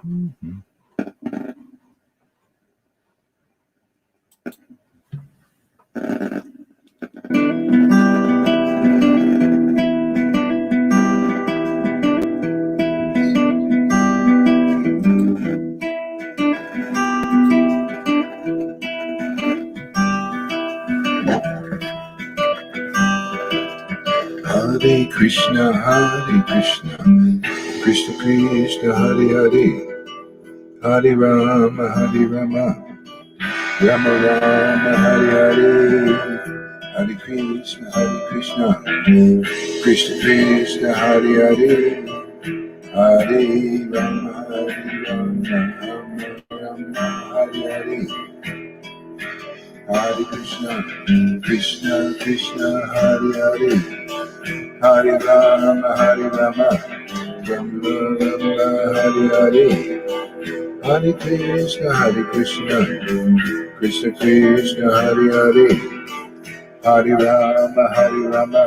Mhm. Hare Krishna, Krishna Krishna, Hare Hare, Hare Rama, Rama Rama, Hare Hare, Hare Krishna, Krishna Krishna, Hare Hare, Hare Rama, Rama Rama, Hare Hare. Hare Krishna, Krishna Krishna, Hare Hare, Hare Rama, Rama Rama, Hare Hare, Hare Krishna, Krishna Krishna, Hare Hare, Hare Rama,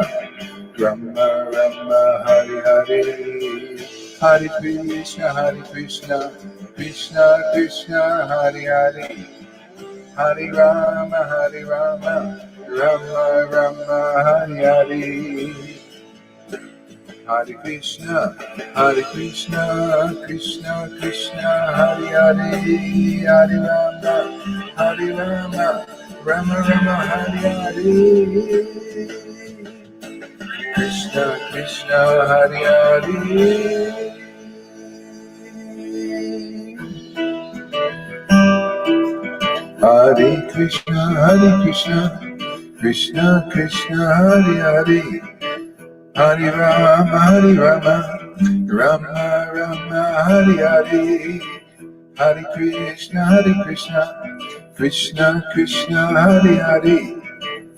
Rama Rama, Hare Hare, Hare Krishna, Krishna Krishna, Hare Hare, Hare Rama, Rama Rama, Hare Hare. Hare Krishna, Krishna Krishna, Hare Hare, Hare Rama, Rama Rama, Hare Hare. Krishna Krishna, Hare Hare. Hare Krishna, Krishna Krishna, Hare Hare, Hare Rama, Rama Rama, Hare Hare, Hare Krishna, Krishna Krishna, Hare Hare,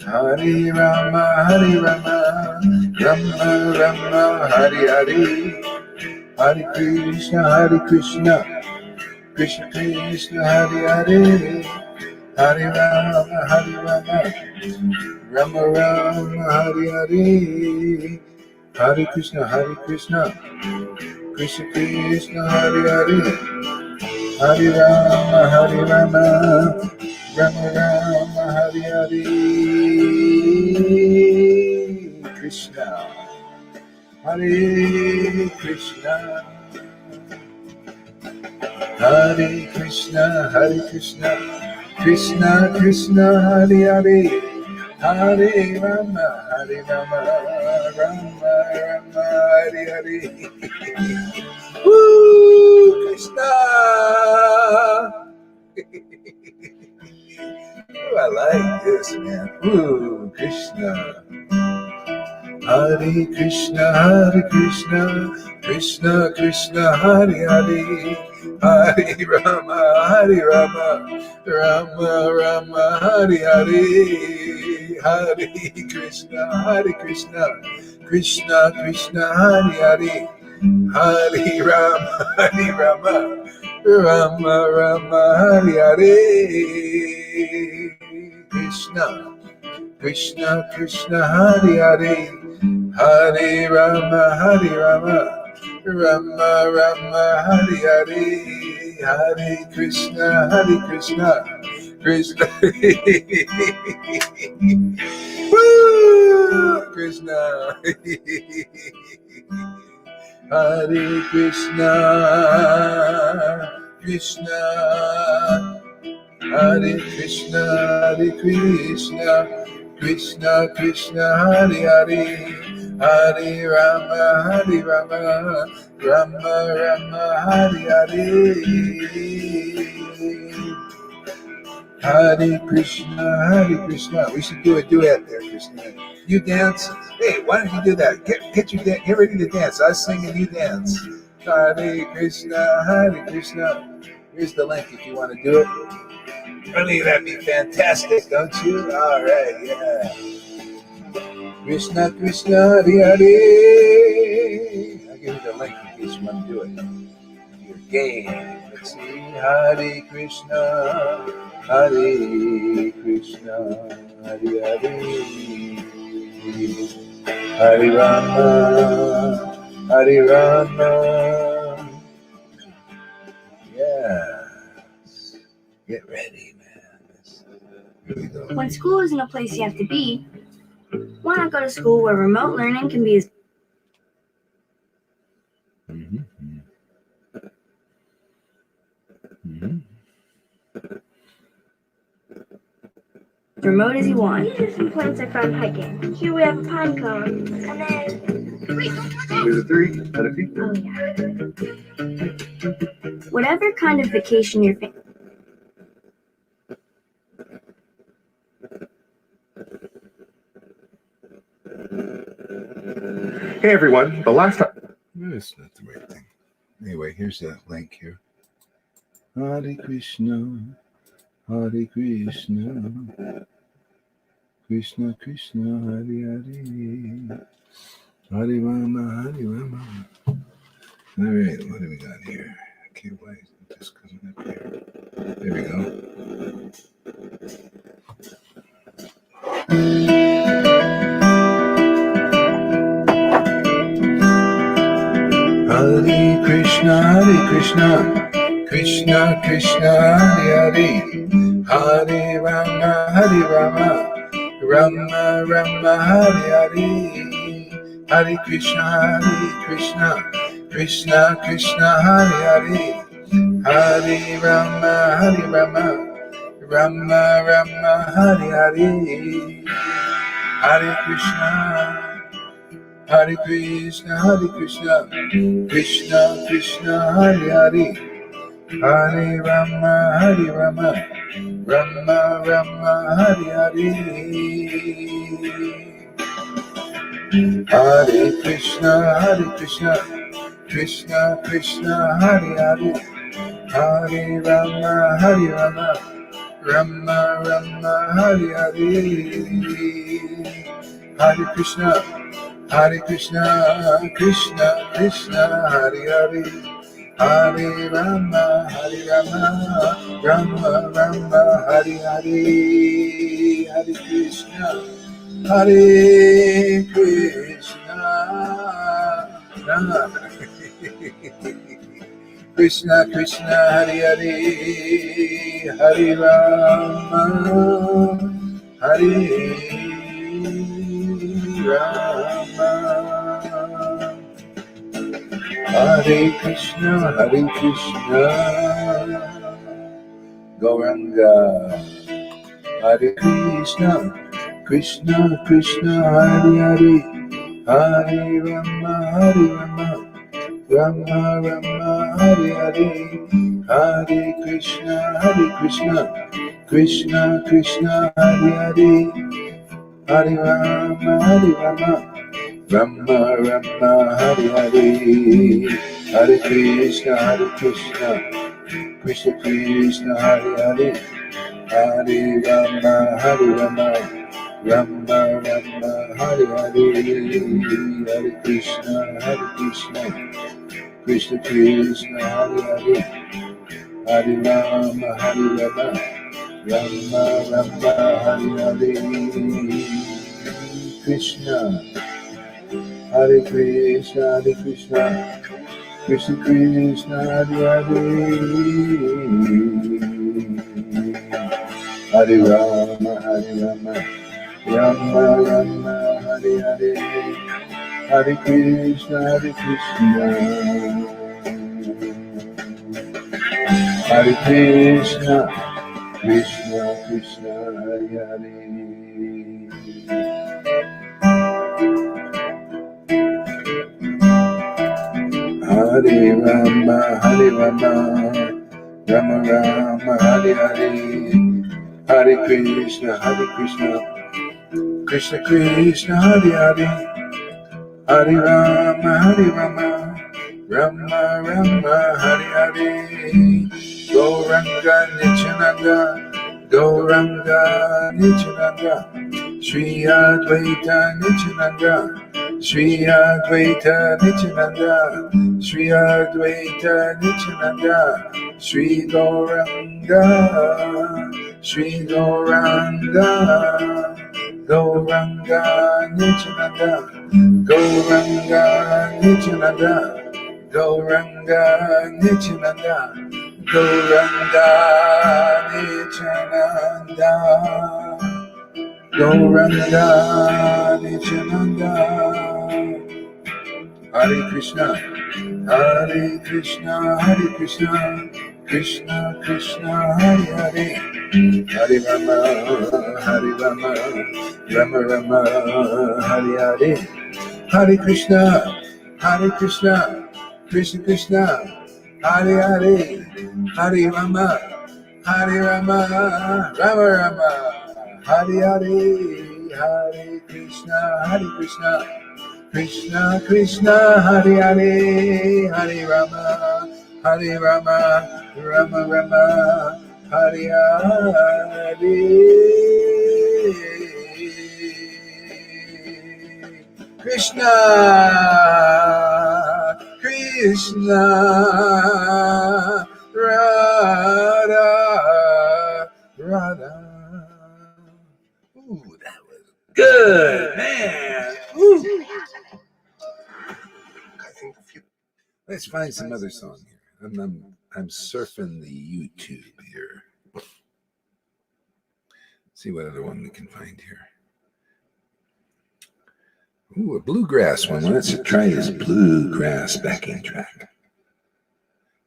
Hare Rama, Rama Rama, Hare Hare, Hare Krishna, Krishna Krishna, Hare Hare, Hare Rama, Rama Rama, Hare Hare, Hare Krishna, Krishna Krishna, Hare Hare, Hare Rama, Rama Rama, Hare Hare. Krishna, Hare Krishna, Hare Krishna, Krishna Krishna, Hare Hare, Hare Rama, Rama Rama, Hare Hare. Woo, Krishna! Ooh, I like this, man. Ooh, Krishna. Hare Krishna, Krishna Krishna, Hare Hare, Hare Rama, Rama Rama, Hare Hare, Hare Krishna, Krishna Krishna, Hare Hare, Hare Rama, Rama Rama, Hare Hare. Krishna Krishna, Hare Hare, Hare Rama, Rama Rama, Hare Hare, Hare Krishna, Krishna. Woo! Krishna. Hare Krishna, Hare Krishna, Krishna Krishna, Hare Hare, Hare Rama, Rama Rama, Hare Hare. Hare Krishna, We should do a duet there, Krishna. You dance. Hey, why don't you do that? Get ready to dance. I sing and you dance. Hare Krishna. Here's the link if you want to do it. I think that'd be fantastic, don't you? All right, yeah. Krishna, Hare Hare. I'll give you the link in case you want to do it. Your game. Let's see. Hare Krishna, Hare Hare. Hare Rama, Hare Rama. Yes. Get ready, man. Here we go. When school isn't a place you have to be, why not go to school where remote learning can be as remote as you want? These are some plants I found hiking. Here we have a pine cone, and then There's a 3 out of 50. oh yeah. Whatever kind of vacation you're thinking. Hey everyone, the last time. That's not the right thing. Anyway, here's a link here. Hare Krishna, Hare Krishna, Krishna Krishna, Hare Hare, Hare Rama, Hare Rama. All right, what do we got here? Okay, why is it just coming up here? There we go. Hare Krishna, Krishna Krishna, Hare Hare, Hare Rama, Rama Rama, Hare Hare, Hare Krishna, Krishna Krishna, Hare Hare, Hare Rama, Rama Rama, Hare Hare, Hare Krishna, Krishna Krishna, Hare Hare, Hare Rama, Rama Rama, Hare Hare, Hare Krishna, Krishna Krishna, Hare Hare, Hare Rama, Rama Rama, Hare Hare, Hare Krishna, Krishna Krishna, Hare Hare, Hare Rama, Rama Rama, Hare Hare, Hare Krishna, Krishna Krishna, Hare Hare, Hare Rama, Hare Rama, Hare Krishna, Gauranga, Hare Krishna, Krishna Hare Hare, Hare Rama, Rama Rama, Hare Hare, Hare Krishna, Krishna Hare Hare, Hare Rama, Rama Rama, Hare Hare, Hare Krishna, Krishna Hare Hare, Hare Rama, Rama Rama, Hare Hare, Hare Krishna, Krishna Hare Hare, Hare Rama, Rama Rama, Hare Hare, Krishna, Hare Krishna, Krishna Hare Hare, Hare Rama, Rama Rama, Hare Hare, Hare Krishna, Hare Krishna, Krishna Hare Hare. Hare Rama, Rama Rama, Hare Hare, Hare Krishna, Krishna Hare Hare, Hare Rama, Rama Rama, Hare Hare, Gauranga Nityananda, Shri Advaita Nityananda, Shri Advaita Nityananda, Shri Advaita Nityananda, Shri Gauranga Nityananda, Gauranga Nityananda, Gauranga Nityananda, Gauranga Nityananda, Gauranga Nityananda. Hare Krishna, Hare Krishna, Hare Krishna, Krishna Krishna, Hare Hare, Hare Rama, Hare Rama, Rama Rama, Hare Hare, Hare Krishna, Hare Krishna, Krishna Krishna, Hare Hare, Hare Rama, Hare Rama, Rama Rama, Hare Hare, Hare Krishna, Hare Krishna, Krishna Krishna, Hare Hare, Hare Rama, Hare Rama, Rama Rama, Hare Hare. Krishna, Krishna, Radha, Radha. Ooh, that was good, man. Ooh. I think let's find some other song here. I'm surfing the YouTube here. See what other one we can find here. Ooh, a bluegrass one. Let's try this bluegrass backing track.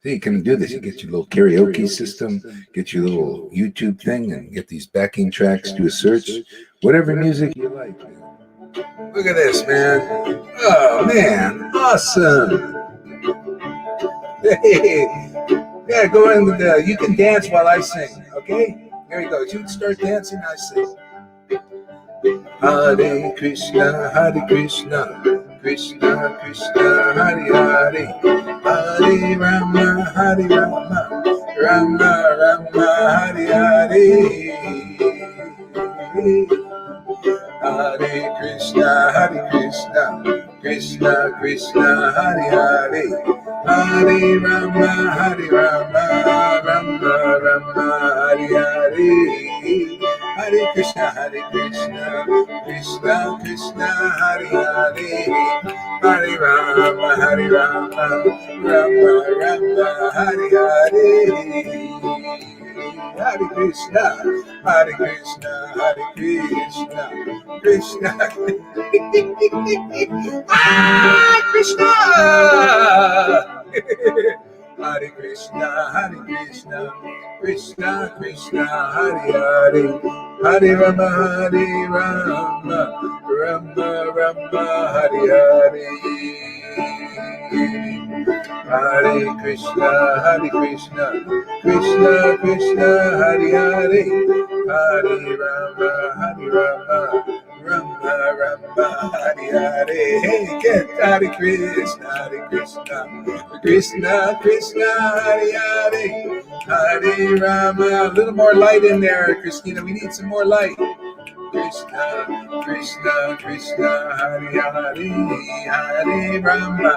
See, you can do this. You get your little karaoke system, get your little YouTube thing, and get these backing tracks, do a search, whatever music you like. Look at this, man. Oh, man. Awesome. Hey. Yeah, go in with you can dance while I sing, okay? There you go. You start dancing, I sing. Hare Krishna, Krishna Krishna, Hare Hare, Hare Rama, Rama Rama, Hare Hare. Hare Krishna, Krishna Krishna, Hare Hare, Hare Rama, Rama Rama, Hare Hare. Hare Krishna, Krishna Krishna, Hare Hare, Hare Rama, Rama Rama, Hare Hare. Hare Krishna, Krishna Krishna. Krishna. Hare Krishna, Krishna Krishna, Hare Hare, Hare Rama, Rama Rama, Hare Hare. Hare Krishna, Krishna Krishna, Hare Hare, Hare Rama, Rama Rama, Hare Hare. Hey, get Hare Krishna, Krishna Krishna, Hare Hare, Hare Rama. A little more light in there, Christina. We need some more light. Krishna Krishna, Hare Hare, Hare Rama,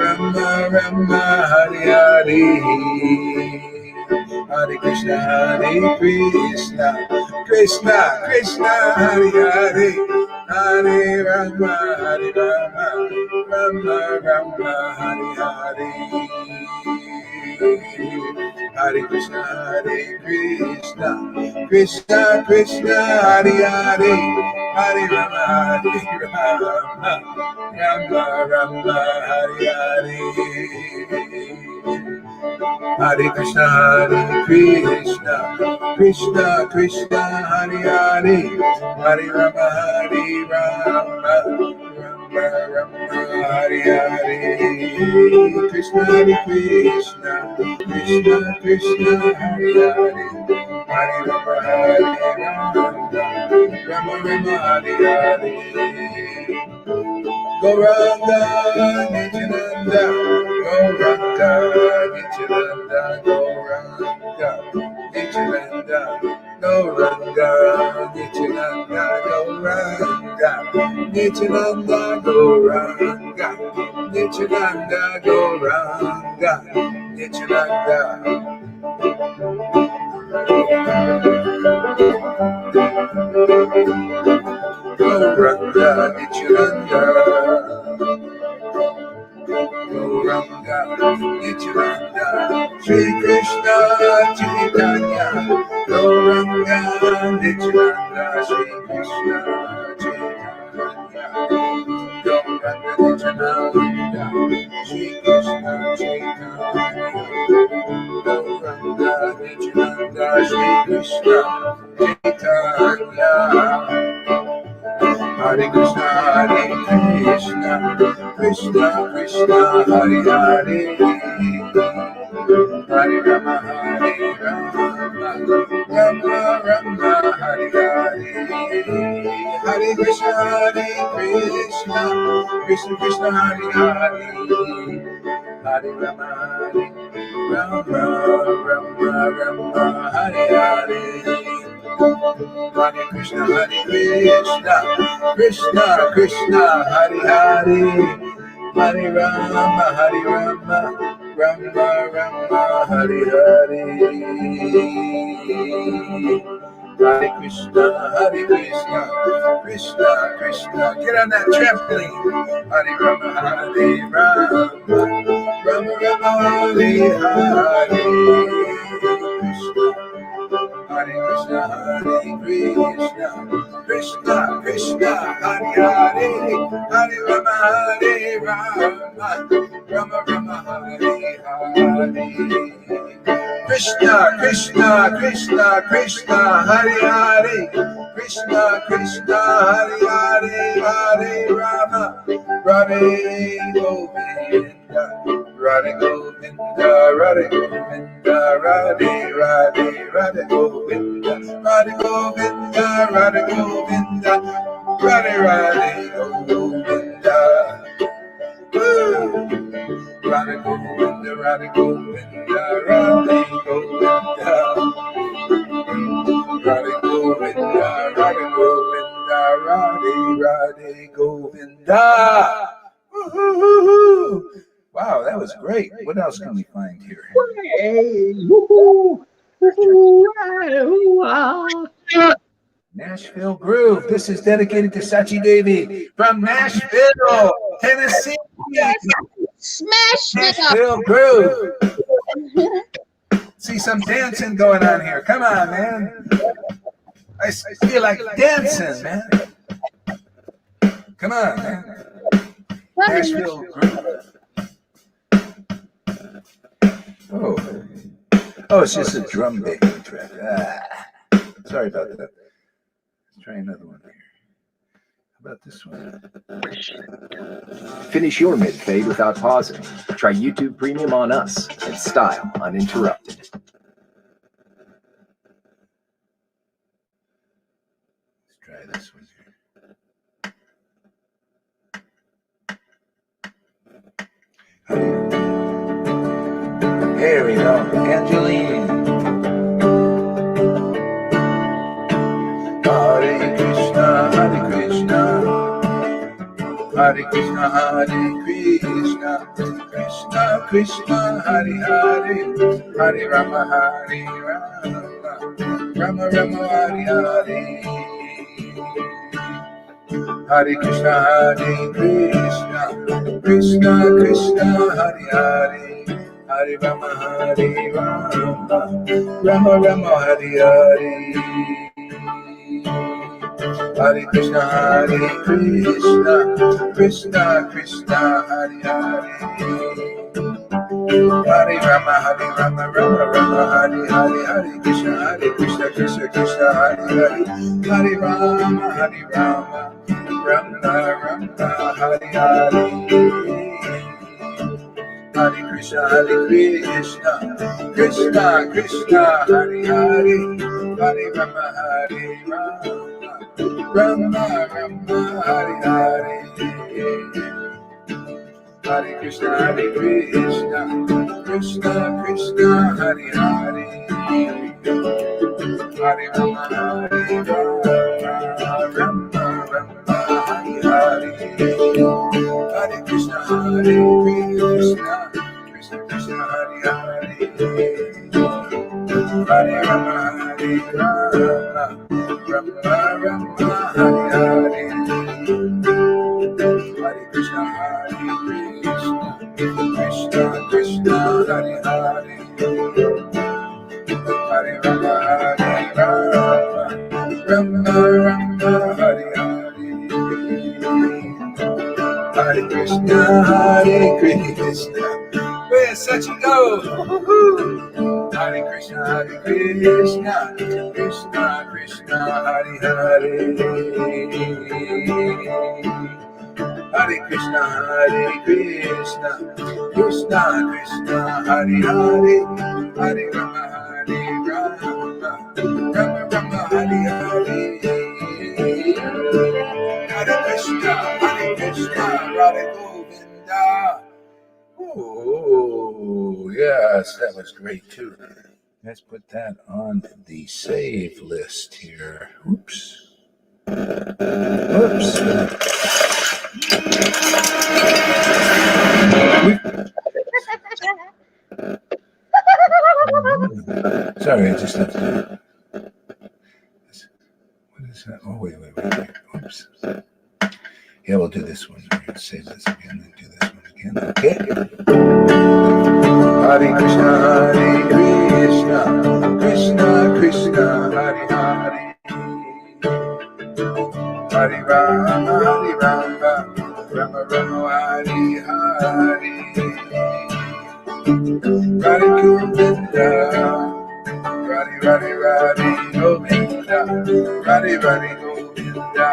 Rama Rama, Hare Hare. Hare Krishna, Krishna Krishna, Hare Hare, Hare Rama, Rama Rama, Hare Hare. Hare Krishna, Krishna Krishna, Hare Hare, Hare Rama, Rama Rama, Hare Hare. Hare Krishna, Krishna Krishna, Hare Hare, Hare Rama, Rama Rama, Hare Hare. Krishna, Krishna Krishna, Hare Hare, Hare Rama, Rama Rama, Hare Hare. Gauranga Nityananda, Gauranga Nityananda, Gauranga Nityananda, Gauranga Nityananda, Gauranga Nityananda, Gauranga Nityananda, Gauranga Nityananda. Gauranga Nityananda, Gauranga Nityananda, Shri Krishna Chaitanya, Gauranga Nityananda, Shri Krishna Chaitanya, Gauranga Nityananda, Shri Krishna Chaitanya, Gauranga Nityananda, Shri Krishna Chaitanya. Hare Krishna, Krishna Krishna, Hare Hare, Hare Rama, Hare Rama, Rama Rama, Hare Hare, Hare Krishna, Krishna Krishna, Hare Hare, Hare Rama, Rama Rama, Hare Hare. Hare Krishna, Krishna Krishna, Hare Hare, Hare Rama, Rama Rama, Hare Hare. Hare Krishna, Krishna Krishna. Get on that trampoline. Hare Rama, Rama Rama, Hare Hare. Krishna. Hare Krishna, Krishna Krishna, Hare Hare, Hare Rama, Rama Rama, Hare Hare. Krishna Krishna, Krishna Hare Hare, Krishna Krishna, Hare Hare, Hare Rama, Radhe Govinda, Radhe Govinda, Radhe Govinda, Radhe Radhe, Radhe Govinda, Radhe Govinda, Radhe Govinda, Radhe Radhe Govinda. Radhe Govinda, Radhe Govinda, Radhe Govinda, Radhe Govinda, Radhe Govinda, Radhe Radhe Govinda. Woo-hoo-hoo-hoo. Wow, that was great. What else can we find here? Hey, woo-hoo. Woo-hoo. Nashville Groove. This is dedicated to Sachi Devi from Nashville, Tennessee. Smash it up. Nashville Groove. See some dancing going on here. Come on, man. I feel like dancing, man. Come on, man. Nashville Groove. Oh, it's just a drum backing track. Sorry about that. Let's try another one here. How about this one? Finish your mid-fade without pausing. Try YouTube Premium on us and style uninterrupted. Let's try this one here. There we go. Angeline. Hare Krishna, Hare Krishna. Hare Krishna, Hare Krishna. Krishna Krishna, Hare Hare. Hare Rama, Hare Rama. Rama Rama, Hare Hare. Hare Krishna, Hare Krishna. Krishna Krishna, Hare Hare. Hare Rama, Hare Rama, Rama Rama, Hare Hare. Hare Krishna, Hare Krishna, Krishna Krishna, Hare Hare. Hare Rama, Rama Rama, Hare Hare. Hare Krishna, Krishna Krishna, Hare Hare. Hare Rama, Rama Rama, Hare Hare. Hare Krishna, Krishna Krishna, Hare Hare. Hare Rama, Rama Rama, Hare Hare. Hare Krishna, Krishna Krishna, Hare Hare. Hare Rama, Rama Rama, Hare Hare. Hare Krishna, Krishna Krishna, Hare Hare. Hare Rama, Rama Rama, Hare Hare. Krishna, Krishna Krishna, Hare Hare, Hare Rama, Rama Rama, Hare Hare, Hare Krishna, Hare Krishna. Where's Sachiko? Hare Krishna, Krishna Krishna, Hare Hare, Hare Krishna, Krishna Krishna, Hare Hare, Hare Rama, Rama Rama, Hare Hare, Hare Krishna, Radha Govinda. Oh, yes, that was great too. Let's put that on the save list here. Oops. Sorry, I just have to. What is that? Oh, wait. Oops. Yeah, we'll do this one. We're going to save this again and do this one again. Okay. Hare Krishna, Krishna Krishna, Hare Hare, Hare Rama, Rama Rama, Hare Hare, Radhe Govinda, Radhe Govinda, Radhe Govinda,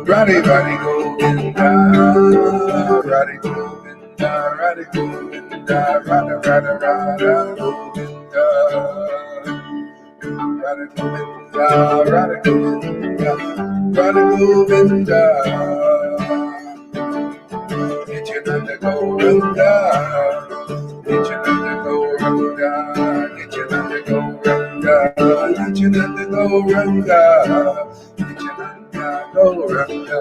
Radhe Govinda, Radhe Govinda, Radhe Govinda, Radha Govinda, Radha Govinda, Radha Govinda, Radha Govinda, Nityananda Gauranga, Nityananda Gauranga, Nityananda Gauranga, Nityananda Gauranga, Nityananda Gauranga,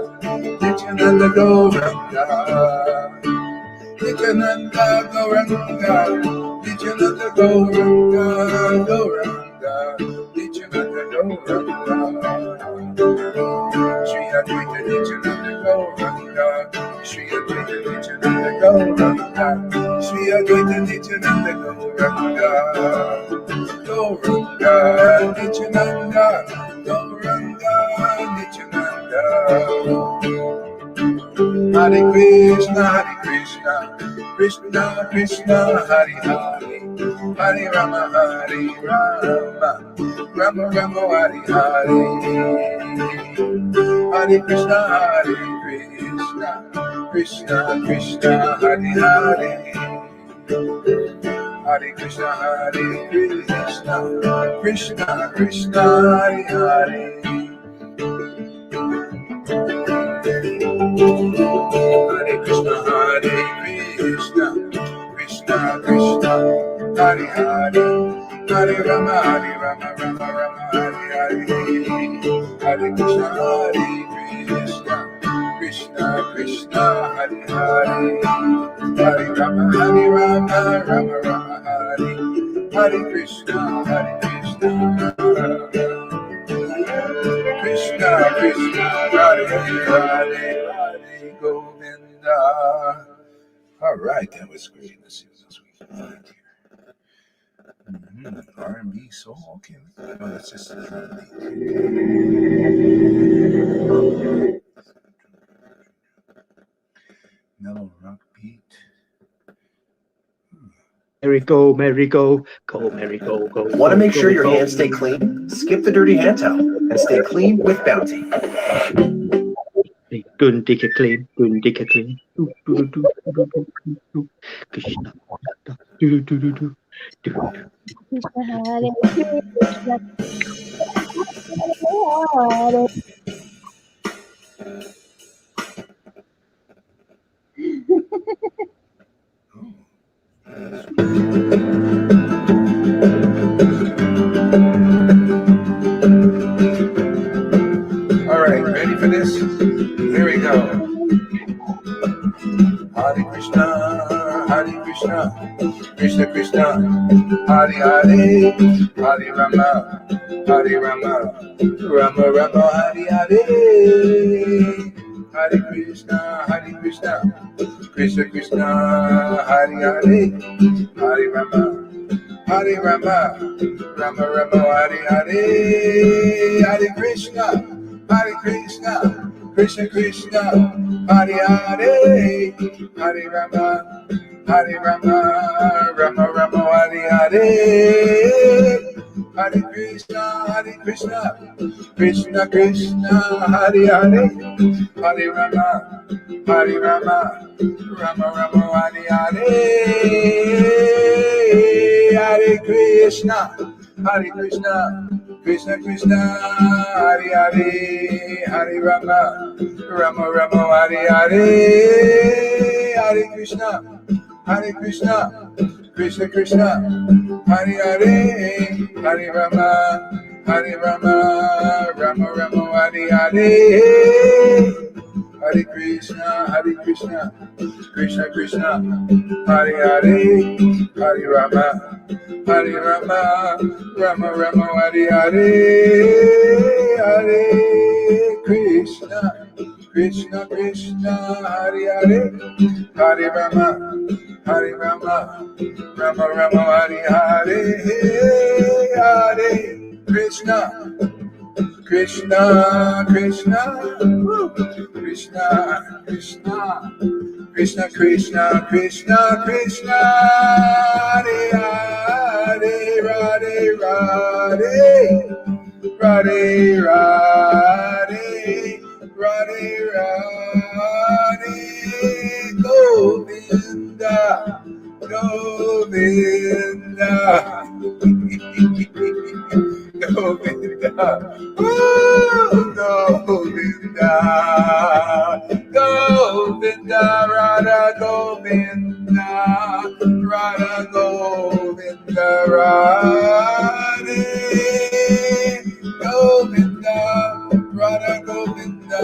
Nityananda Gauranga, Nityananda Gauranga, Nityananda Gauranga, Nityananda Gauranga, Shri Advaita Nityananda Gauranga, Shri Advaita Nityananda Gauranga, Shri Advaita Nityananda Gauranga, Gauranga Nityananda, Gauranga Nityananda. Hare Krishna, Krishna Krishna, Hare Hare, Hare Rama, Rama Rama, Hare Hare, Hare Krishna, Krishna Krishna, Hare Hare, Hare Krishna, Krishna Krishna, Hare Hare, Hare Krishna, Krishna Krishna, Hare Hare, Hare Rama, Rama Rama, Hare Hare, Hare Krishna, Krishna Krishna, Hare Hare, Hare Rama, Rama Rama, Hare Krishna, Krishna Krishna, Hare Hare, Hare Govinda. All right, that was great. Let's see what else we can find here. R&B soul. Okay, no, that's just the drum beat. Mellow rock beat. Merry go, merry go, go, merry go, go. Want to make go, sure your go. hands stay clean? Skip the dirty hand towel and stay clean with Bounty. Gundika clean, Gundika clean. Krishna. Do. Krishna Hare Krishna. Hare All right, ready for this? Here we go. Hare Krishna, Krishna Krishna, Hare Hare, Hare Rama, Rama Rama, Hare Hare, Hare Krishna, Krishna Krishna, Hare Hare, Hare Rama, Rama Rama, Hare Hare, Hare Krishna, Krishna Krishna, Hare Hare, Hare Rama, Rama Rama, Hare Hare, Hare Krishna, Krishna Krishna, Hare Hare, Hare Rama, Rama Rama, Hare Hare, Hare Krishna, Krishna Krishna, Hare Hare, Hare Rama, Rama, Hare Hare, Hare Krishna, Krishna Krishna, Hare Hare, Hare Rama, Rama, Hare Hare, Hare Krishna, Krishna Krishna, Hare Hare, Hare Rama, Rama, Hare Hare, Hare Krishna, Krishna Hare Hare, Hare Rama, Rama, Hare Hare, Hare Krishna, Krishna Woo. Krishna Krishna, Hare Hare, Radhe Radhe, Govinda, Govinda, Govinda, Radha Govinda, Radhe, Govinda, Radha Govinda,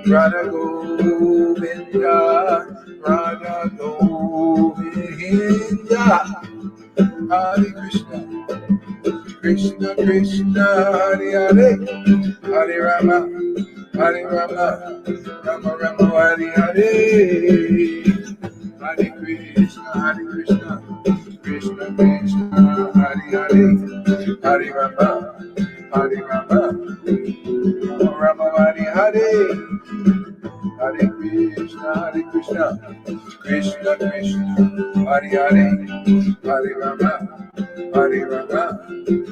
Radha Govinda, Radha Govinda, Hare Krishna, Krishna, Hare Hare, Hare Rama, Rama, Hare Hare, Hare Krishna, Krishna, Hare Hare, Hare Rama, Rama, Hare Hare, Hare Krishna, Krishna, Hare Hare, Hare Rama,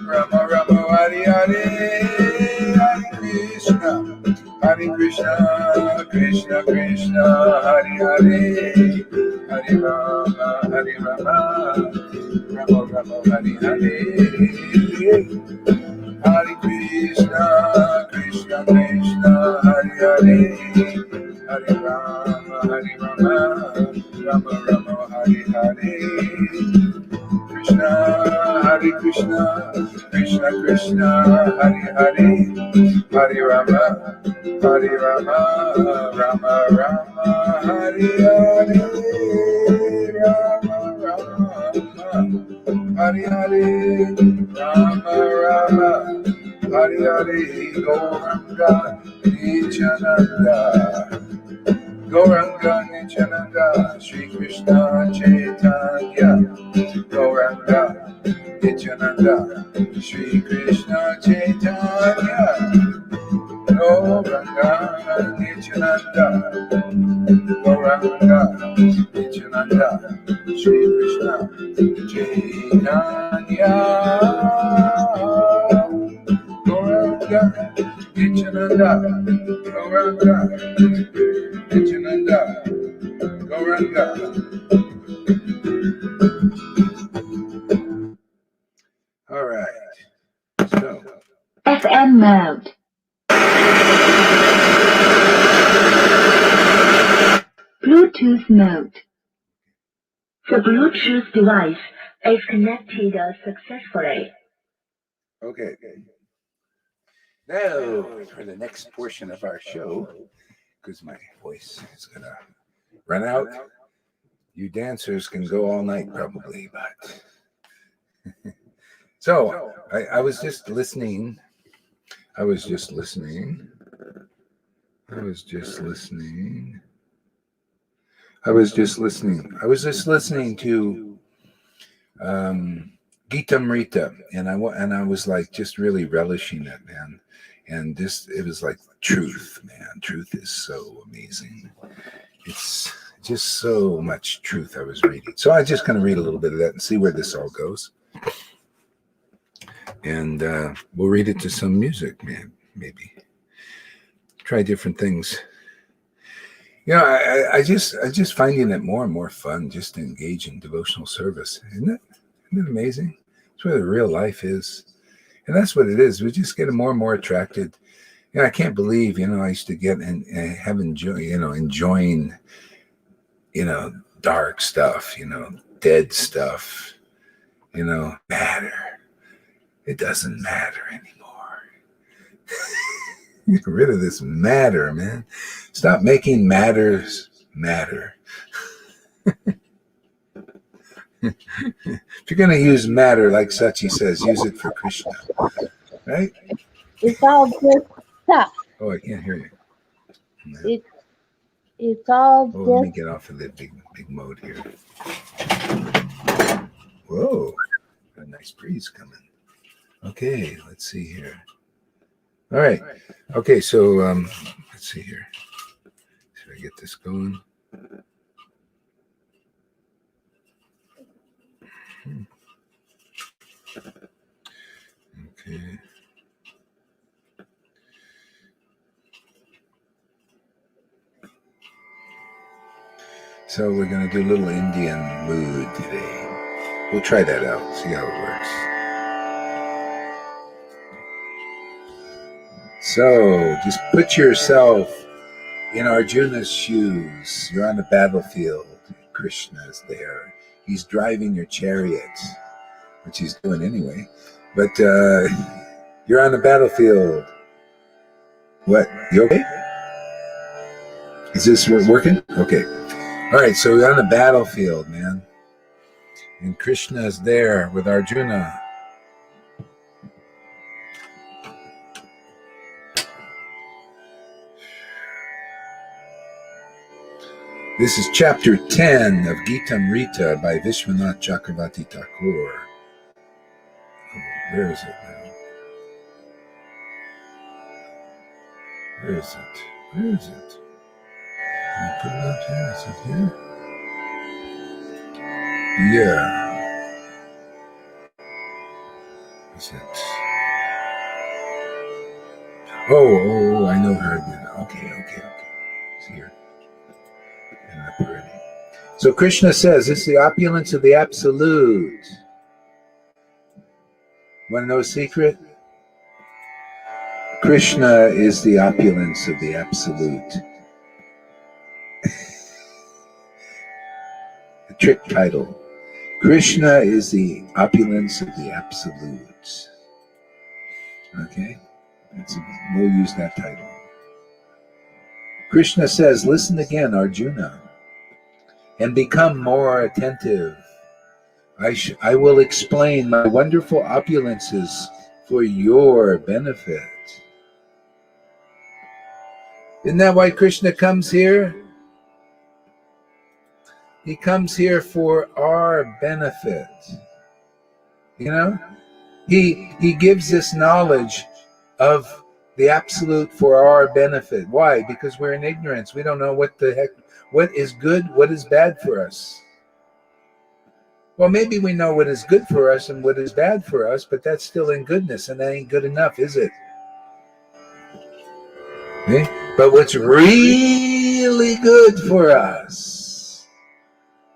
Rama, Hare Hare, Hare Krishna, Krishna, Hare Hare, Hare Rama, Rama, Hare Hare, Hare Krishna, Krishna, Hare Hare, Hare Rama, Rama, Hare Hare, Krishna, Krishna, Hare Hare, Hare Rama, Rama, Hare Hare, Hare Hare, Rama, Hare Hare, Gauranga, Nityananda, Shri Krishna Chaitanya, Gauranga, Nityananda, Shri Krishna Chaitanya, Gauranga, Nityananda, Shri Krishna Chaitanya, Gauranga, Nityananda, Gauranga. All right. So, FM mode. Bluetooth mode. The Bluetooth device is connected successfully. okay. Now, for the next portion of our show, because my voice is going to run out. You dancers can go all night probably, but... So, I was just listening. I was just listening. I was just listening to Gitamrita, and I was like just really relishing it, man. And this, it was like truth, man. Truth is so amazing. It's just so much truth I was reading. So I just kind of read a little bit of that and see where this all goes. And we'll read it to some music, man. Maybe try different things. You know, I just finding it more and more fun just to engage in devotional service. Isn't it amazing? It's where the real life is. And that's what it is. We just get more and more attracted. You know, I can't believe, I used to get and have enjoying, dark stuff, dead stuff, matter. It doesn't matter anymore. Get rid of this matter, man. Stop making matters matter. If you're going to use matter, like Sachi says, use it for Krishna, right? It's all just stuff. Oh, I can't hear you. It's all Oh, let me just get off of the big mode here. Whoa, got a nice breeze coming. Okay, let's see here. All right. Okay, so let's see here. Should I get this going? Okay. So we're going to do a little Indian mood today. We'll try that out, see how it works. So just put yourself in Arjuna's shoes. You're on the battlefield. Krishna is there. He's driving your chariot, which he's doing anyway. But you're on the battlefield. What? You okay? Is this working? Okay. All right, so we're on the battlefield, man. And Krishna is there with Arjuna. This is chapter 10 of Gitamrita by Vishwanath Chakravarti Thakur. Oh, where is it now? Where is it? Where is it? Can I put it up here? Is it here? Yeah. Is it? Oh, I know her. Okay. It's here. And up already. So Krishna says, it's the opulence of the absolute. Want to know a secret? Krishna is the opulence of the absolute. The trick title. Krishna is the opulence of the absolute. Okay? We'll use that title. Krishna says, listen again, Arjuna, and become more attentive. I will explain my wonderful opulences for your benefit. Isn't that why Krishna comes here? He comes here for our benefit. He gives this knowledge of the absolute for our benefit. Why? Because we're in ignorance. We don't know what is good, what is bad for us. Well, maybe we know what is good for us and what is bad for us, but that's still in goodness, and that ain't good enough, is it? Okay? But what's really good for us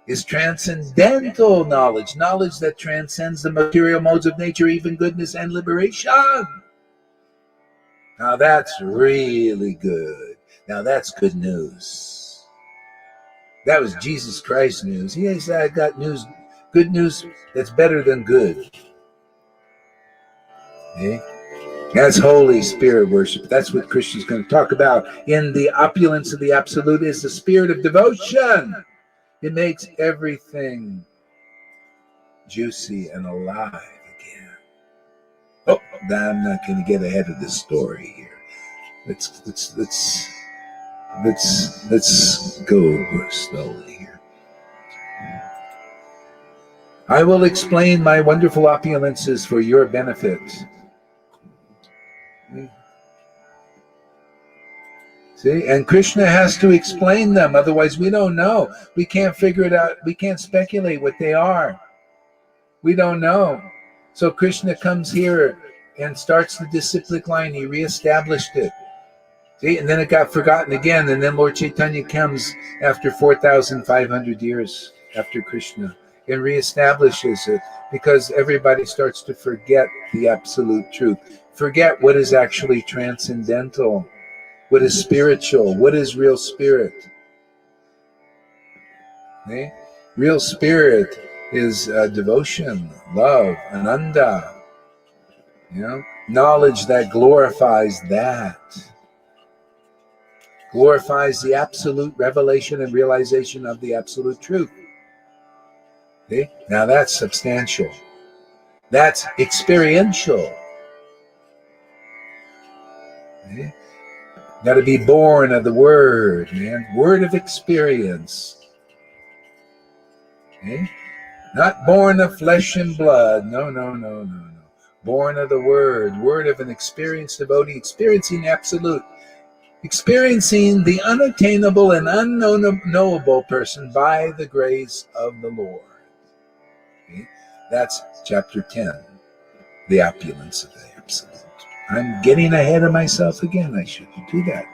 is transcendental knowledge that transcends the material modes of nature, even goodness and liberation. Now that's really good. Now that's good news. That was Jesus Christ's news. He said, I got news, good news that's better than good. Okay? That's Holy Spirit worship. That's what Christians going to talk about. In the opulence of the absolute is the spirit of devotion. It makes everything juicy and alive again. Oh, I'm not going to get ahead of this story here. Let's go slowly here. I will explain my wonderful opulences for your benefit. See, and Krishna has to explain them, otherwise we don't know. We can't figure it out. We can't speculate what they are. We don't know. So Krishna comes here and starts the disciplic line. He reestablished it. See, and then it got forgotten again. And then Lord Chaitanya comes after 4,500 years after Krishna and reestablishes it, because everybody starts to forget the absolute truth. Forget what is actually transcendental, what is spiritual, what is real spirit. Okay? Real spirit is devotion, love, ananda. Knowledge that glorifies that. Glorifies the absolute revelation and realization of the absolute truth. Okay? Now that's substantial. That's experiential. Okay? Got to be born of the word, man. Word of experience. Okay? Not born of flesh and blood. No. Born of the word. Word of an experienced devotee, experiencing absolute. Experiencing the unattainable and unknowable person by the grace of the Lord. Okay? That's chapter 10, the opulence of the absolute. I'm getting ahead of myself again. I shouldn't do that.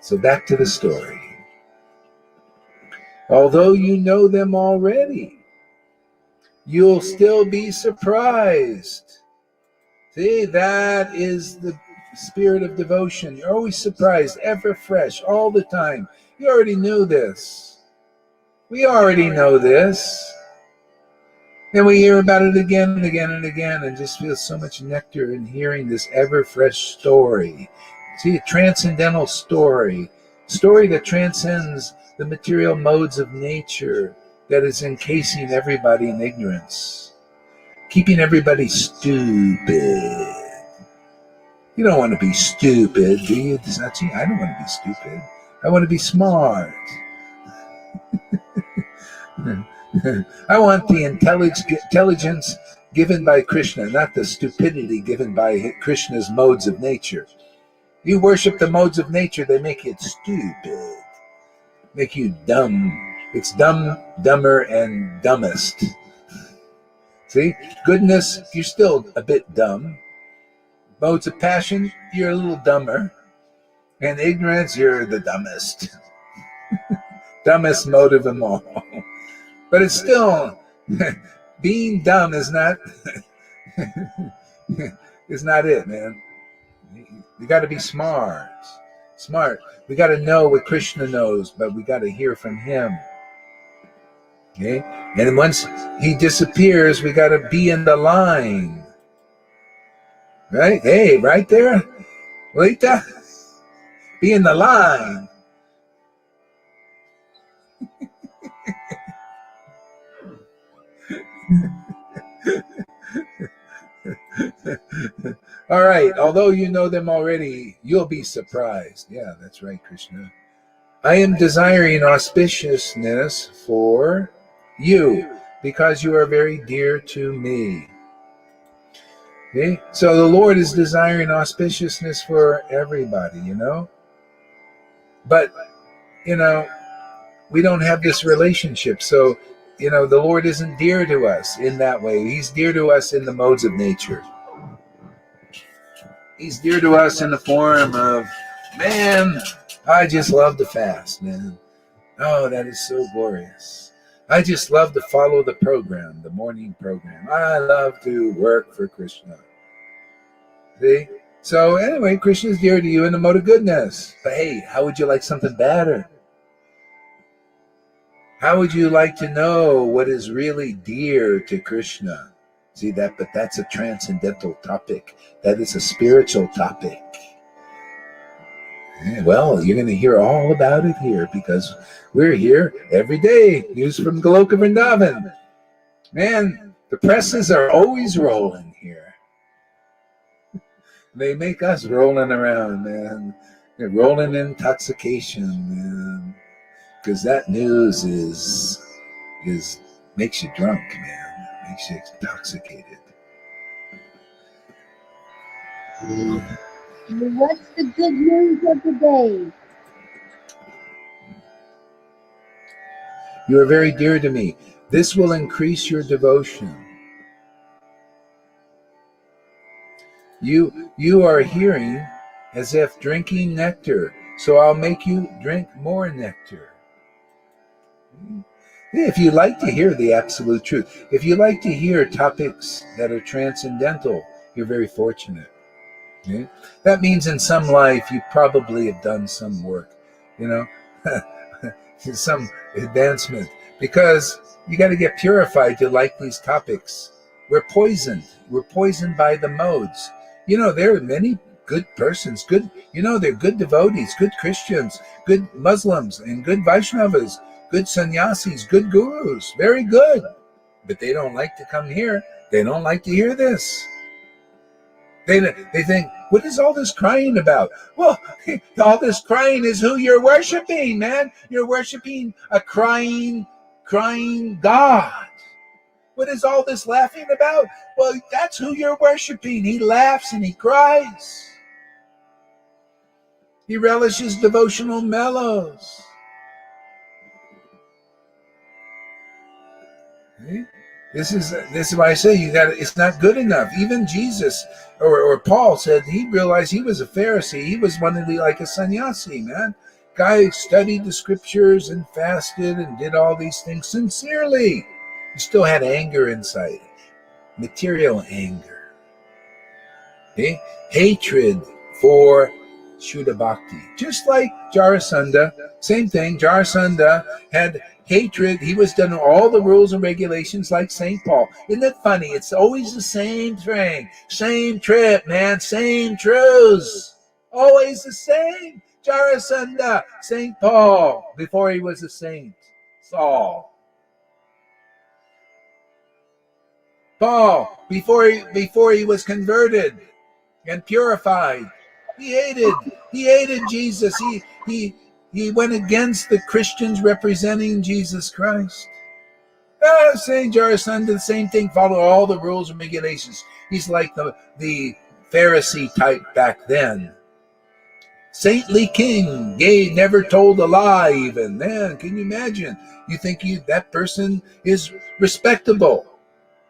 So back to the story. Although you know them already, you'll still be surprised. See, that is the spirit of devotion. You're always surprised, ever fresh, all the time. You already knew this. We already know this. And we hear about it again and again and again, and just feel so much nectar in hearing this ever fresh story. See, a transcendental story that transcends the material modes of nature, that is encasing everybody in ignorance, keeping everybody stupid. You don't want to be stupid, do you, Sachi? I don't want to be stupid. I want to be smart. I want the intelligence given by Krishna, not the stupidity given by Krishna's modes of nature. You worship the modes of nature, they make it stupid, make you dumb. It's dumb, dumber, and dumbest. See? Goodness, you're still a bit dumb. Modes of passion, you're a little dumber. And ignorance, you're the dumbest. Dumbest mode of them all. But it's still, being dumb is not it, man. You got to be smart. We got to know what Krishna knows, but we got to hear from him. Okay? And once he disappears, we got to be in the line. Right? Hey, right there. Lita, be in the line. All right. Although you know them already, you'll be surprised. Yeah, that's right, Krishna. I am desiring auspiciousness for you because you are very dear to me. Okay? So the Lord is desiring auspiciousness for everybody, But, we don't have this relationship. So, the Lord isn't dear to us in that way. He's dear to us in the modes of nature. He's dear to us in the form of, man, I just love to fast, man. Oh, that is so glorious. I just love to follow the program, the morning program. I love to work for Krishna. See? So anyway, Krishna is dear to you in the mode of goodness. But hey, how would you like something better? How would you like to know what is really dear to Krishna? See that, but that's a transcendental topic. That is a spiritual topic. Well, you're going to hear all about it here because we're here every day. News from Goloka Vrindavan. Man, the presses are always rolling here. They make us rolling around, man. They're rolling in intoxication, man. Because that news is makes you drunk, man. Makes you intoxicated. What's the good news of the day? You are very dear to me. This will increase your devotion. You are hearing as if drinking nectar, so I'll make you drink more nectar. If you like to hear the absolute truth, if you like to hear topics that are transcendental, you're very fortunate. Okay? That means in some life you probably have done some work, some advancement, because you got to get purified to like these topics. We're poisoned. We're poisoned by the modes. There are many good persons, they're good devotees, good Christians, good Muslims, and good Vaishnavas, good sannyasis, good gurus, very good. But they don't like to come here. They don't like to hear this. They think, what is all this crying about? Well, all this crying is who you're worshiping, man. You're worshiping a crying God. What is all this laughing about? Well, that's who you're worshiping. He laughs and he cries. He relishes devotional mellows. Okay? This is why I say it's not good enough. Even Jesus or Paul said he realized he was a Pharisee. He was wanting to be like a sannyasi, man. Guy studied the scriptures and fasted and did all these things sincerely. He still had anger inside, material anger. Okay? Hatred for Shuddha Bhakti. Just like Jarasandha, same thing. Jarasandha had hatred. He was done all the rules and regulations like St. Paul. Isn't it funny? It's always the same thing. Same trip, man. Same truths. Always the same. Jarasandha, St. Paul, before he was a saint. Saul. Paul, before he was converted and purified. He hated Jesus. He went against the Christians representing Jesus Christ. Saint Jarasandha, the same thing, followed all the rules and regulations. He's like the Pharisee type back then. Saintly king, gay, never told a lie even. Man, can you imagine? You think that person is respectable.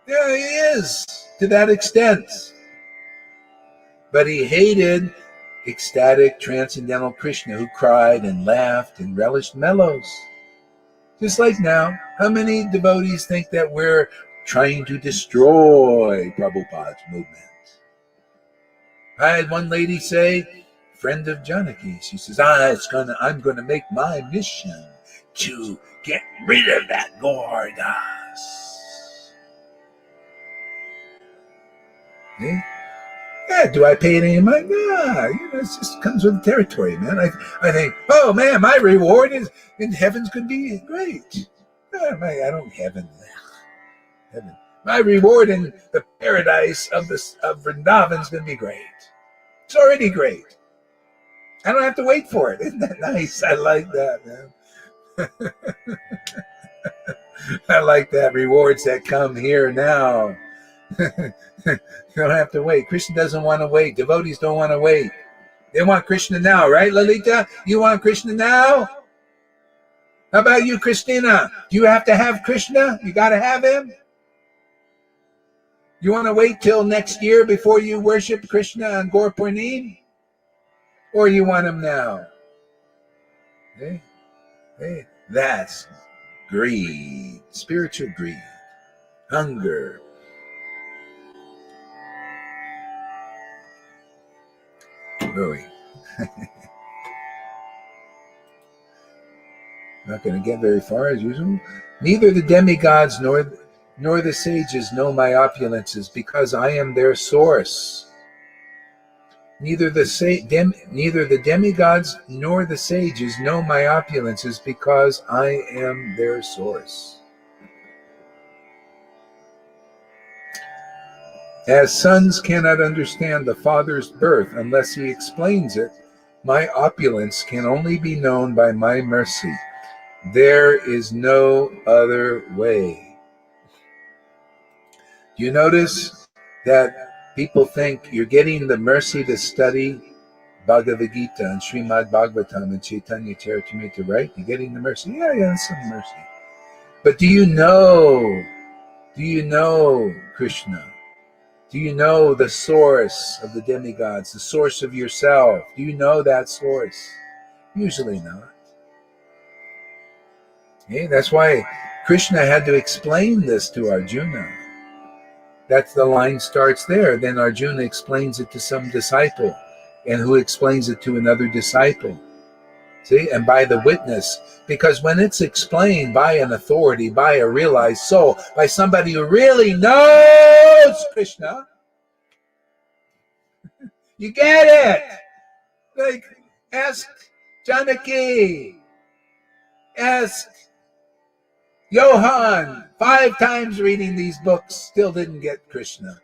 Yeah, he is, to that extent. But he hated ecstatic, transcendental Krishna who cried and laughed and relished mellows. Just like now, how many devotees think that we're trying to destroy Prabhupada's movement? I had one lady say, friend of Janaki, she says, I'm gonna make my mission to get rid of that Gordas. Okay? Yeah, do I pay any mind? Yeah, it just comes with the territory, man. I think, oh man, my reward is in heaven's gonna be great. I don't heaven. My reward in the paradise of Vrindavan is gonna be great. It's already great. I don't have to wait for it. Isn't that nice? I like that, man. I like that. Rewards that come here now. You don't have to wait. Krishna doesn't want to wait. Devotees don't want to wait. They want Krishna now, right, Lalita? You want Krishna now? How about you, Christina? Do you have to have Krishna? You got to have him? You want to wait till next year before you worship Krishna on Gaur Purnim? Or you want him now? Hey, that's greed, spiritual greed, hunger. Really. Not going to get very far as usual. Neither the demigods nor the sages know my opulences, because I am their source. Neither the demigods nor the sages know my opulences, because I am their source. As sons cannot understand the Father's birth unless he explains it, my opulence can only be known by my mercy. There is no other way. Do you notice that people think you're getting the mercy to study Bhagavad Gita and Srimad Bhagavatam and Chaitanya Charitamrita, right? You're getting the mercy. Yeah, that's some mercy. But do you know Krishna? Do you know the source of the demigods, the source of yourself? Do you know that source? Usually not. Okay? That's why Krishna had to explain this to Arjuna. That's the line starts there. Then Arjuna explains it to some disciple, and who explains it to another disciple. See, and by the witness, because when it's explained by an authority, by a realized soul, by somebody who really knows Krishna, you get it. Like, ask Janaki, ask Johann, 5 times reading these books, still didn't get Krishna.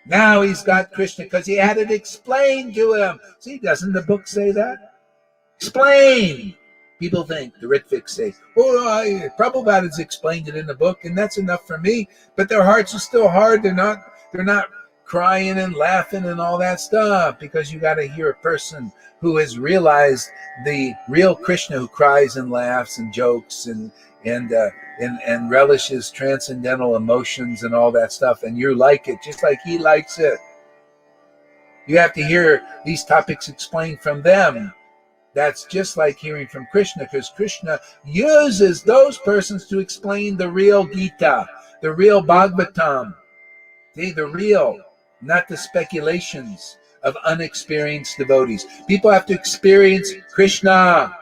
Now he's got Krishna because he had it explained to him. See, doesn't the book say that? Explain. People think, the Ritviks say, Prabhupada has explained it in the book, and that's enough for me. But their hearts are still hard. They're not crying and laughing and all that stuff, because you got to hear a person who has realized the real Krishna, who cries and laughs and jokes and relishes transcendental emotions and all that stuff, and you like it just like he likes it. You have to hear these topics explained from them. That's just like hearing from Krishna, because Krishna uses those persons to explain the real Gita, the real Bhagavatam. See, the real, not the speculations of unexperienced devotees. People have to experience Krishna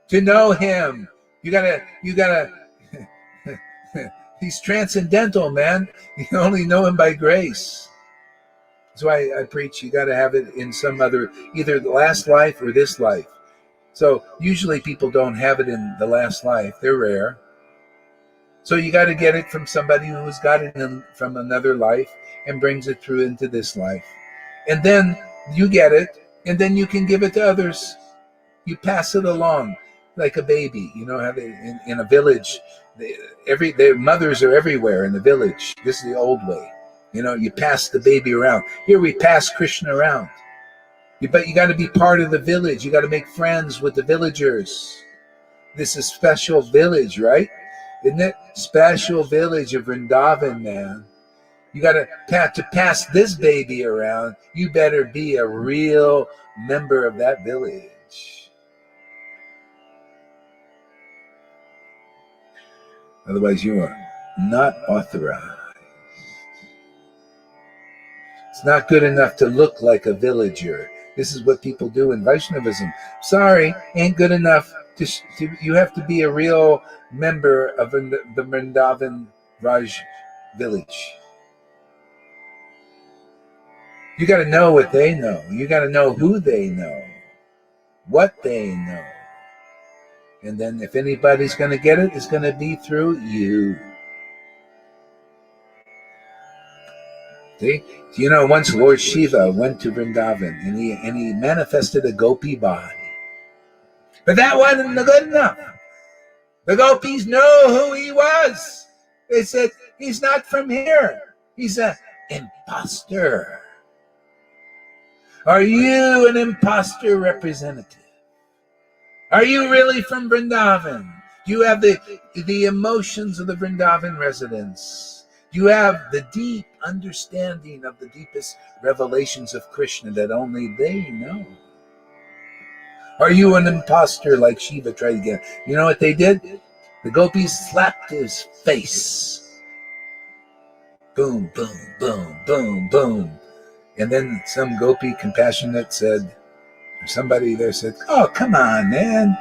to know him. You gotta, he's transcendental, man. You can only know him by grace. That's why I preach you got to have it in some other, either the last life or this life. So usually people don't have it in the last life. They're rare. So you got to get it from somebody who's got it from another life and brings it through into this life. And then you get it, and then you can give it to others. You pass it along like a baby. You know how they, in a village, their mothers are everywhere in the village. This is the old way. You know, you pass the baby around. Here we pass Krishna around. But you got to be part of the village. You got to make friends with the villagers. This is special village, right? Isn't it? Special village of Vrindavan, man. You got to pass this baby around. You better be a real member of that village. Otherwise, you are not authorized. It's not good enough to look like a villager. This is what people do in Vaishnavism. Sorry, ain't good enough. You have to be a real member of the Vrindavan Raj village. You got to know what they know. You got to know who they know, what they know. And then if anybody's going to get it, it's going to be through you. See? You know, once Lord Shiva went to Vrindavan and he manifested a gopi body. But that wasn't good enough. The gopis know who he was. They said, he's not from here. He's an imposter. Are you an imposter representative? Are you really from Vrindavan? Do you have the emotions of the Vrindavan residents? Do you have the deep understanding of the deepest revelations of Krishna that only they know? Are you an imposter like Shiva tried to get? You know what they did? The gopis slapped his face. Boom, boom, boom, boom, boom. And then some gopi compassionate said, or somebody there said, oh, come on, man.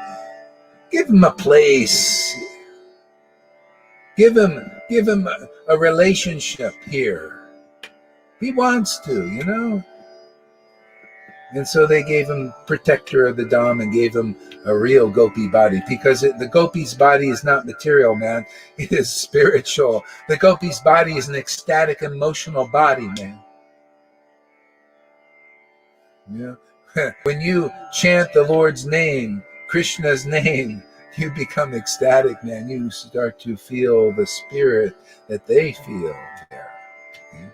Give him a place. Give him a relationship here. He wants to, you know. And so they gave him protector of the Dham and gave him a real gopi body, because the gopi's body is not material, man. It is spiritual. The gopi's body is an ecstatic, emotional body, man. Yeah. When you chant the Lord's name, Krishna's name, you become ecstatic, man. You start to feel the spirit that they feel there. Yeah.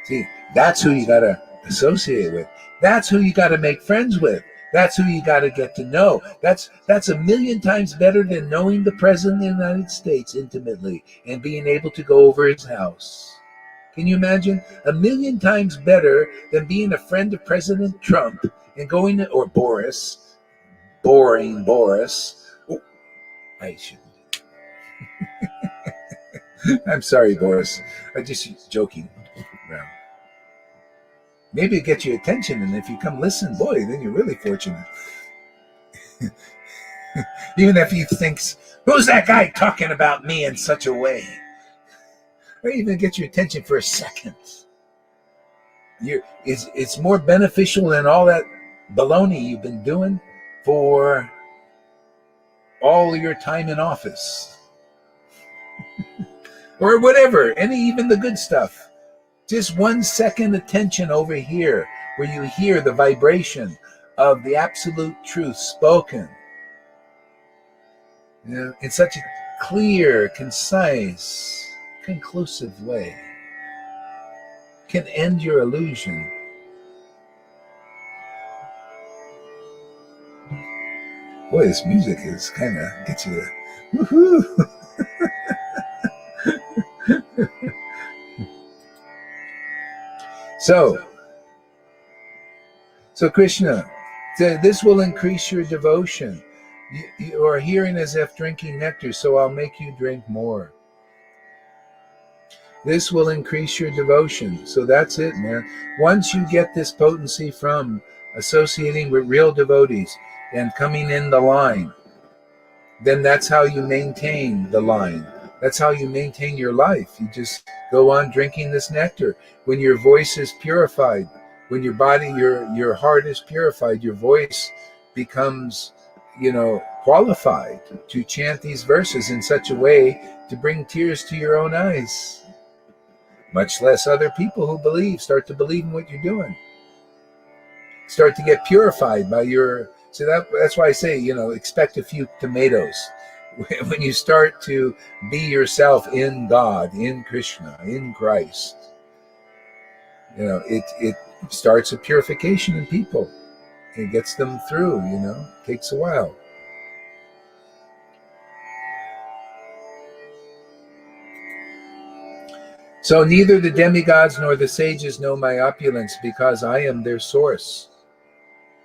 See, that's who you got to associate with. That's who you got to make friends with. That's who you got to get to know. That's a million times better than knowing the President of the United States intimately and being able to go over his house. Can you imagine? A million times better than being a friend of President Trump and going to, or Boris, boring Boris. Oh, I shouldn't. I'm sorry, Boris. I'm just joking around. Maybe it gets your attention, and if you come listen, boy, then you're really fortunate. Even if he thinks, who's that guy talking about me in such a way? Or even get your attention for a second. It's more beneficial than all that baloney you've been doing for all your time in office. Or whatever, even the good stuff. Just 1 second attention over here, where you hear the vibration of the absolute truth spoken, in such a clear, concise, conclusive way, can end your illusion. Boy, this music is kind of gets you woohoo. So Krishna, this will increase your devotion. You are hearing as if drinking nectar, so I'll make you drink more. This will increase your devotion. So that's it, man. Once you get this potency from associating with real devotees and coming in the line, then that's how you maintain the line. That's how you maintain your life. You just go on drinking this nectar. When your voice is purified, when your body, your heart is purified, your voice becomes, qualified to chant these verses in such a way to bring tears to your own eyes. Much less other people who start to believe in what you're doing. Start to get purified by your... So that's why I say, expect a few tomatoes. When you start to be yourself in God, in Krishna, in Christ, it starts a purification in people. It gets them through, it takes a while. So neither the demigods nor the sages know my opulence, because I am their source.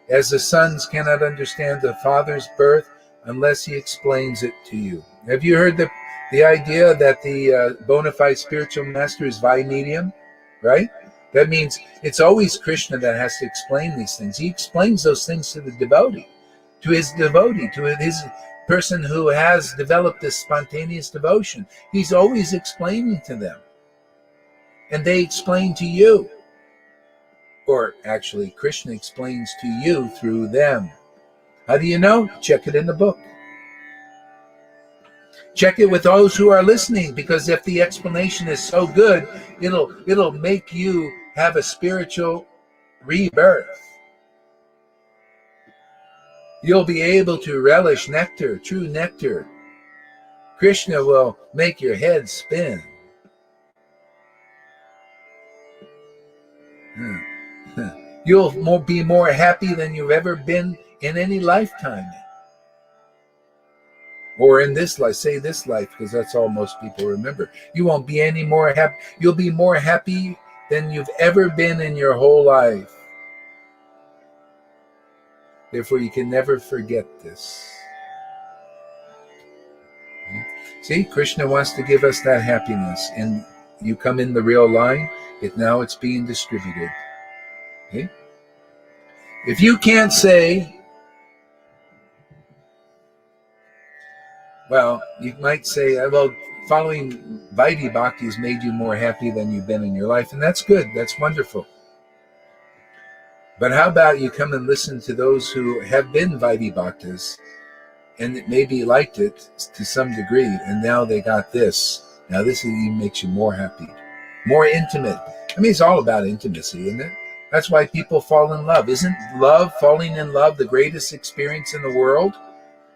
As the sons cannot understand the Father's birth unless he explains it to you. Have you heard the idea that the bona fide spiritual master is Vaimedium, right? That means it's always Krishna that has to explain these things. He explains those things to the devotee, to his person who has developed this spontaneous devotion. He's always explaining to them. And they explain to you. Or actually, Krishna explains to you through them. How do you know? Check it in the book. Check it with those who are listening, because if the explanation is so good, it'll make you have a spiritual rebirth. You'll be able to relish nectar, true nectar. Krishna will make your head spin. You'll be more happy than you've ever been in any lifetime. Or in this life, say this life, because that's all most people remember. You won't be any more happy. You'll be more happy than you've ever been in your whole life. Therefore, you can never forget this. See, Krishna wants to give us that happiness. And you come in the real line, now it's being distributed. Okay? If you can't say, well, you might say, well, following Vaidhi Bhakti has made you more happy than you've been in your life. And that's good. That's wonderful. But how about you come and listen to those who have been Vaidhi Bhaktas and maybe liked it to some degree, and now they got this. Now this even makes you more happy, more intimate. I mean, it's all about intimacy, isn't it? That's why people fall in love. Isn't love, falling in love, the greatest experience in the world?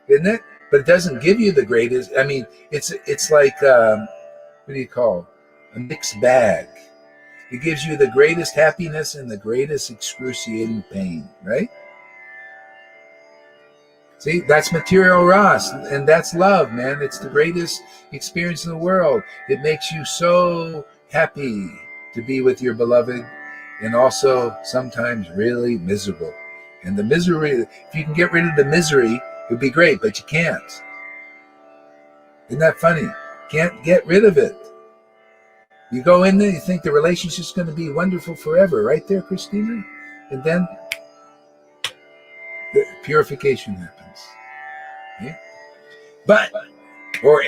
Isn't it? But it doesn't give you the greatest. I mean, it's like, what do you call a mixed bag. It gives you the greatest happiness and the greatest excruciating pain, right? See, that's material ras, and that's love, man. It's the greatest experience in the world. It makes you so happy to be with your beloved, and also sometimes really miserable. And the misery, if you can get rid of the misery, it would be great, but you can't. Isn't that funny? Can't get rid of it. You go in there, you think the relationship's going to be wonderful forever, right there, Christina? And then the purification happens. Okay?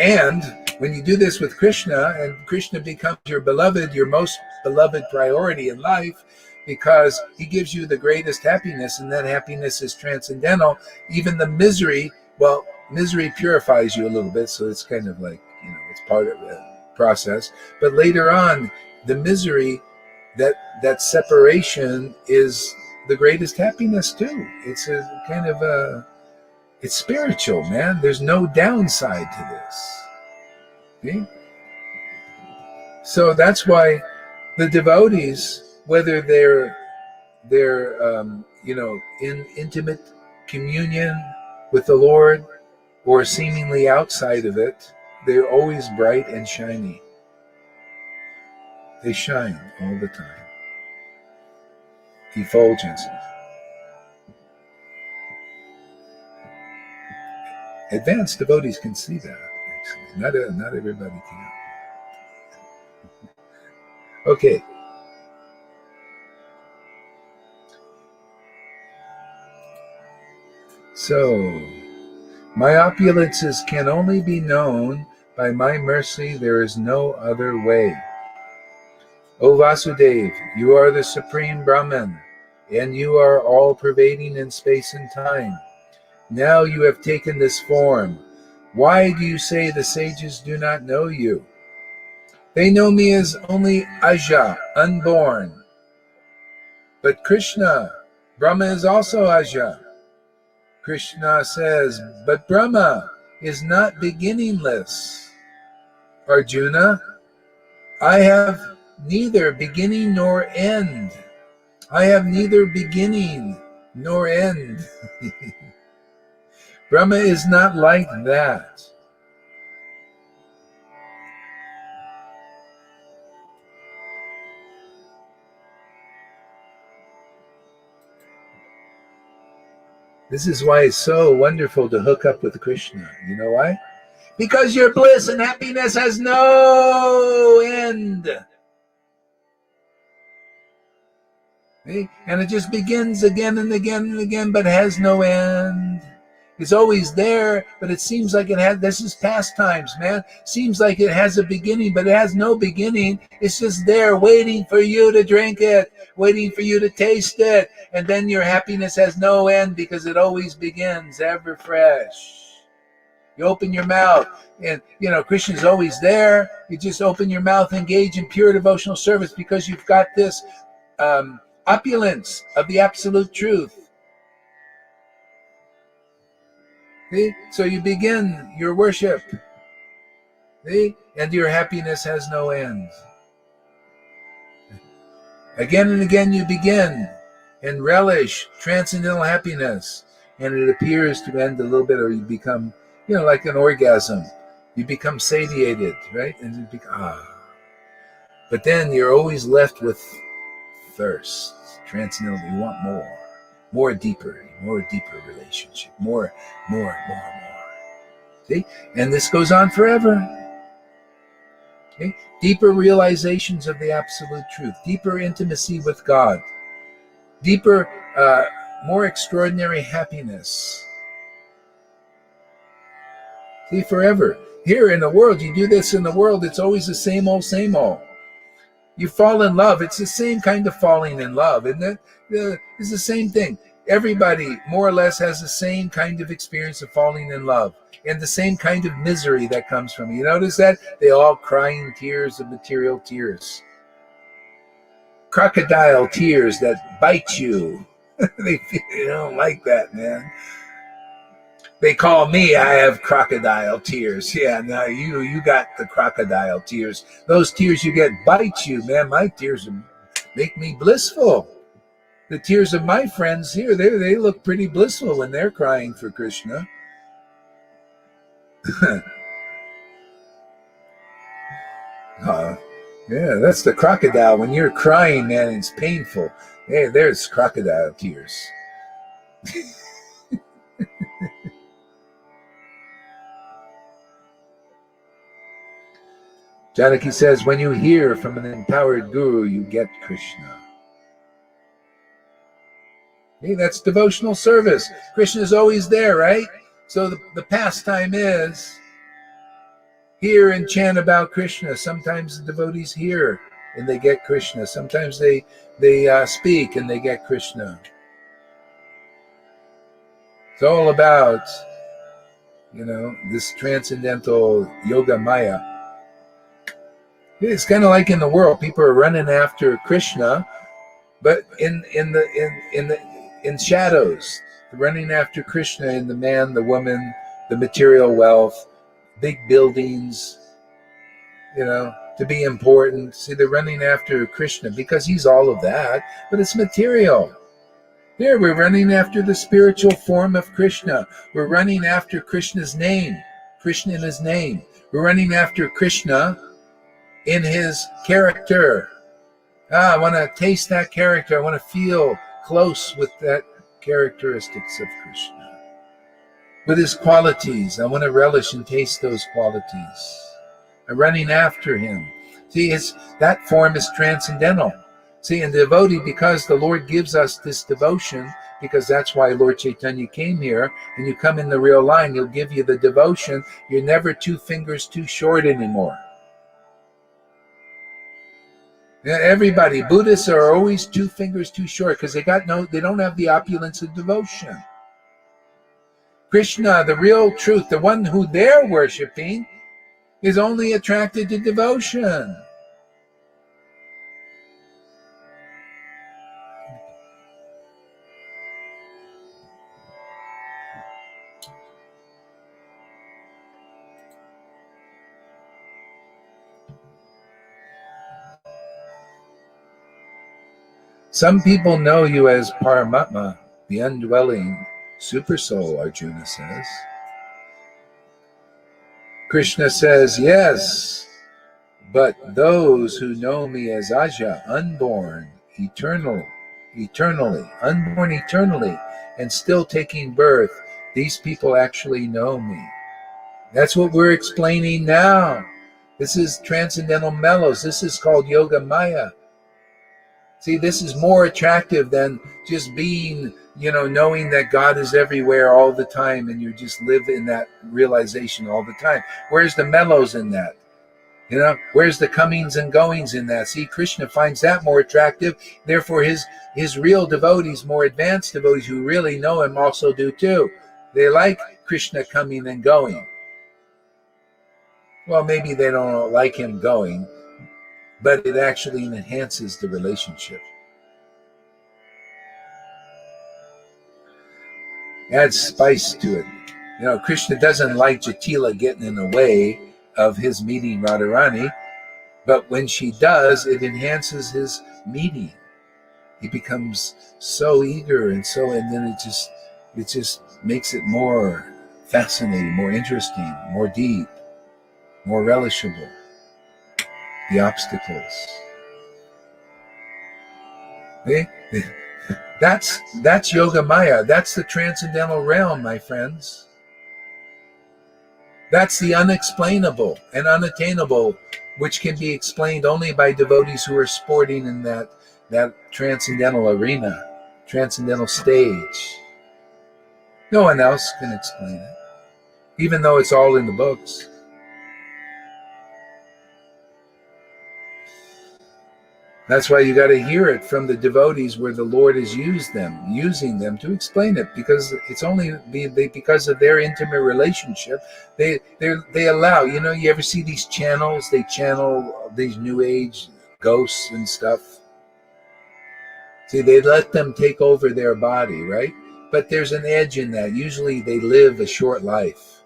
And when you do this with Krishna, and Krishna becomes your beloved, your most beloved priority in life, because he gives you the greatest happiness, and that happiness is transcendental. Even the misery, well, misery purifies you a little bit, so it's kind of like, it's part of the process. But later on, the misery, that separation is the greatest happiness too. It's a kind of it's spiritual, man. There's no downside to this. Okay? So that's why the devotees, whether they're in intimate communion with the Lord or seemingly outside of it, they're always bright and shiny. They shine all the time. Effulgences. Advanced devotees can see that, actually. Not everybody can. Okay. So, my opulences can only be known by my mercy. There is no other way. O Vasudev, you are the supreme Brahman, and you are all-pervading in space and time. Now you have taken this form. Why do you say the sages do not know you? They know me as only Aja, unborn. But Krishna, Brahma is also Aja. Krishna says, but Brahma is not beginningless. Arjuna, I have neither beginning nor end. I have neither beginning nor end. Brahma is not like that. This is why it's so wonderful to hook up with Krishna. You know why? Because your bliss and happiness has no end. See? And it just begins again and again and again, but has no end. It's always there, but it seems like this is past times, man. Seems like it has a beginning, but it has no beginning. It's just there waiting for you to drink it, waiting for you to taste it. And then your happiness has no end because it always begins ever fresh. You open your mouth and, Krishna's always there. You just open your mouth, engage in pure devotional service because you've got this opulence of the absolute truth. See? So you begin your worship. See? And your happiness has no end. Again and again you begin and relish transcendental happiness. And it appears to end a little bit, or you become, like an orgasm. You become satiated, right? And you become, But then you're always left with thirst, transcendental. You want more deeper relationship, more. See? And this goes on forever. Okay? Deeper realizations of the absolute truth, deeper intimacy with God, deeper, more extraordinary happiness. See, forever. Here in the world, you do this in the world, it's always the same old, same old. You fall in love. It's the same kind of falling in love, isn't it? It's the same thing. Everybody more or less has the same kind of experience of falling in love and the same kind of misery that comes from it. You notice that? They all crying tears of material tears. Crocodile tears that bite you. They don't like that, man. They call me, I have crocodile tears. Yeah, now you got the crocodile tears. Those tears you get bite you, man. My tears make me blissful. The tears of my friends here, they look pretty blissful when they're crying for Krishna. Yeah, that's the crocodile. When you're crying, man, it's painful. Hey, there's crocodile tears. Janaki says, when you hear from an empowered guru, you get Krishna. Hey, that's devotional service. Krishna's always there, right? So the pastime is hear and chant about Krishna. Sometimes the devotees hear and they get Krishna. Sometimes they speak and they get Krishna. It's all about, this transcendental yoga maya. It's kind of like in the world, people are running after Krishna, but in shadows, running after Krishna in the man, the woman, the material wealth, big buildings, to be important. See, they're running after Krishna because he's all of that, but it's material. Here, we're running after the spiritual form of Krishna. We're running after Krishna's name, Krishna in his name. We're running after Krishna in his character. I want to taste that character. I want to feel close with that characteristics of Krishna. With his qualities, I want to relish and taste those qualities. I'm running after him. See, that form is transcendental. See, in devotee, because the Lord gives us this devotion, because that's why Lord Chaitanya came here, and you come in the real line, he'll give you the devotion. You're never 2 fingers too short anymore. Everybody, Buddhists are always 2 fingers too short because they don't have the opulence of devotion. Krishna, the real truth, the one who they're worshiping, is only attracted to devotion. Some people know you as Paramatma, the indwelling Supersoul, Arjuna says. Krishna says, yes, but those who know me as Aja, unborn, unborn eternally, and still taking birth, these people actually know me. That's what we're explaining now. This is transcendental mellows. This is called Yoga Maya. See, this is more attractive than just being, knowing that God is everywhere all the time and you just live in that realization all the time. Where's the mellows in that? Where's the comings and goings in that? See, Krishna finds that more attractive. Therefore, his real devotees, more advanced devotees who really know him also do too. They like Krishna coming and going. Well, maybe they don't like him going, but it actually enhances the relationship. Adds spice to it. Krishna doesn't like Jatila getting in the way of his meeting Radharani, but when she does, it enhances his meeting. He becomes so eager and then it just makes it more fascinating, more interesting, more deep, more relishable. The obstacles. Okay? That's Yoga Maya. That's the transcendental realm, my friends. That's the unexplainable and unattainable, which can be explained only by devotees who are sporting in that transcendental arena, transcendental stage. No one else can explain it, even though it's all in the books. That's why you got to hear it from the devotees where the Lord has using them to explain it, because it's only because of their intimate relationship. They allow, you ever see these channels? They channel these New Age ghosts and stuff. See, they let them take over their body, right? But there's an edge in that. Usually they live a short life.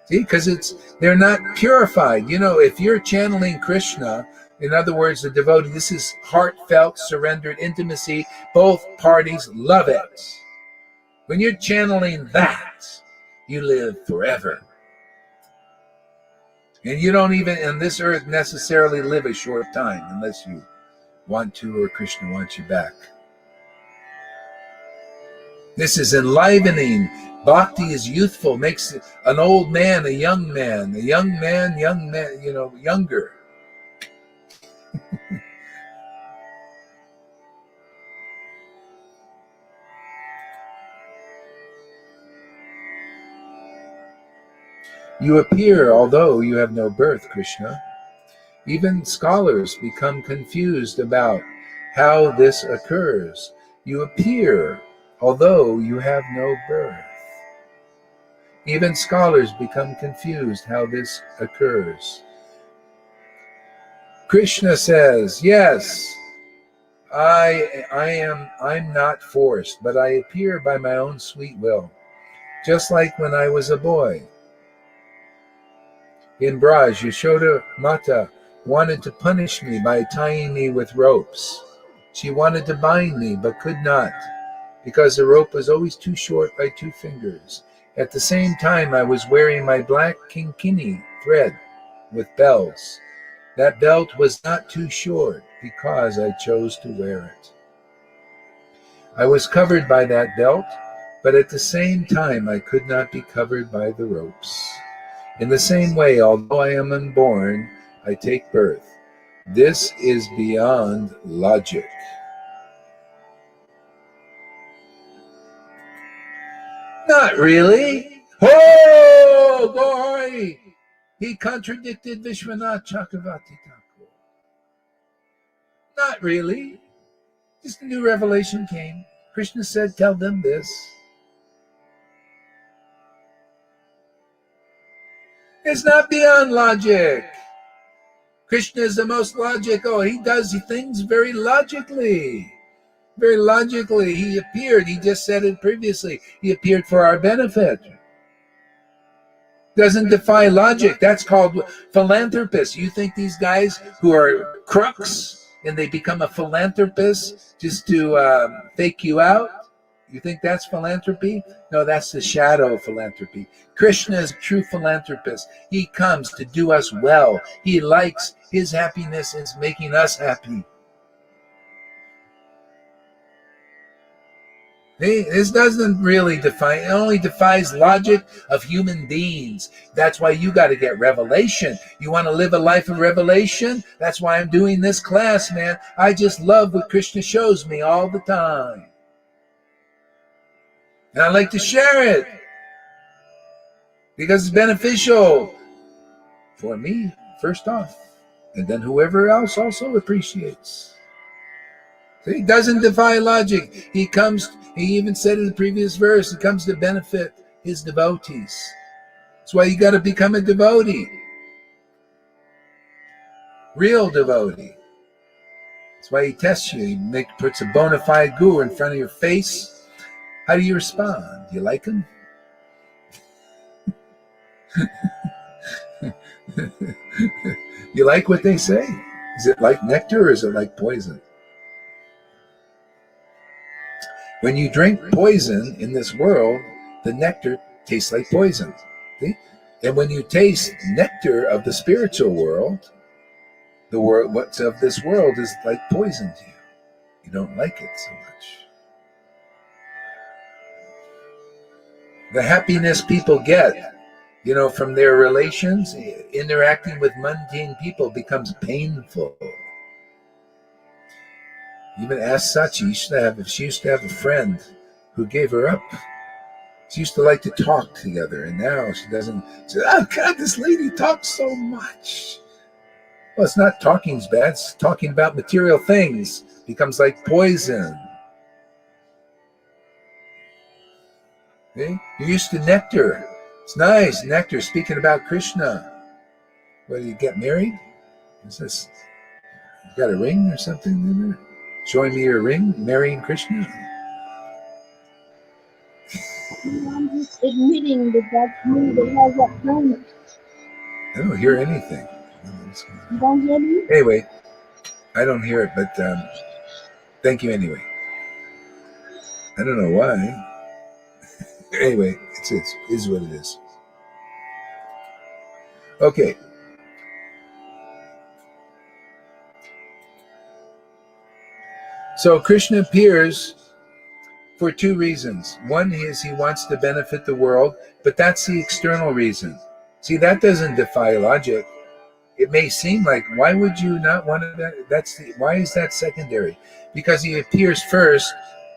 See, because they're not purified. If you're channeling Krishna, in other words, the devotee, this is heartfelt, surrendered intimacy. Both parties love it. When you're channeling that, you live forever. And you don't even, on this earth, necessarily live a short time unless you want to or Krishna wants you back. This is enlivening. Bhakti is youthful, makes an old man a young man, younger. You appear, although you have no birth, Krishna. Even scholars become confused about how this occurs. You appear, although you have no birth. Even scholars become confused how this occurs. Krishna says, yes, I'm not forced, but I appear by my own sweet will, just like when I was a boy. In Braj, Yashoda Mata wanted to punish me by tying me with ropes. She wanted to bind me, but could not, because the rope was always too short by 2 fingers. At the same time, I was wearing my black kinkini thread with bells. That belt was not too short because I chose to wear it. I was covered by that belt, but at the same time, I could not be covered by the ropes. In the same way, although I am unborn, I take birth. This is beyond logic. Not really. Oh, boy! He contradicted Vishwanath Chakravarti Thakur. Not really. Just a new revelation came. Krishna said, tell them this. It's not beyond logic. Krishna is the most logical. He does things very logically. Very logically. He appeared. He just said it previously. He appeared for our benefit. Doesn't defy logic. That's called philanthropists. You think these guys who are crooks and they become a philanthropist just to fake you out? You think that's philanthropy? No, that's the shadow of philanthropy. Krishna is a true philanthropist. He comes to do us well. He likes his happiness is making us happy. This doesn't really define, it only defies logic of human beings. That's why you got to get revelation. You want to live a life of revelation? That's why I'm doing this class, man. I just love what Krishna shows me all the time. And I like to share it because it's beneficial for me, first off, and then whoever else also appreciates. He doesn't defy logic. He even said in the previous verse, he comes to benefit his devotees. That's why you got to become a devotee. Real devotee. That's why he tests you. He puts a bona fide guru in front of your face. How do you respond? Do you like him? You like what they say? Is it like nectar or is it like poison? When you drink poison in this world, the nectar tastes like poison. See? And when you taste nectar of the spiritual world, the world what's of this world is like poison to you. You don't like it so much. The happiness people get, from their relations, interacting with mundane people becomes painful. Even ask Sachi, she used to have a friend who gave her up. She used to like to talk together, and now she doesn't. She said, oh God, this lady talks so much. Well, it's not talking's bad. It's talking about material things. Becomes like poison. Okay? You're used to nectar. It's nice, nectar, speaking about Krishna. What, do you get married? Is this, you got a ring or something in there? Showing me your ring, marrying Krishna? I'm just admitting that that's me that has that plan. I don't hear anything. You don't hear me? Anyway, I don't hear it, but thank you anyway. I don't know why. Anyway, it is what it is. Okay. So Krishna appears for two reasons. One is he wants to benefit the world, but that's the external reason. See, that doesn't defy logic. It may seem like, why would you not want to? Why is that secondary? Because he appears first.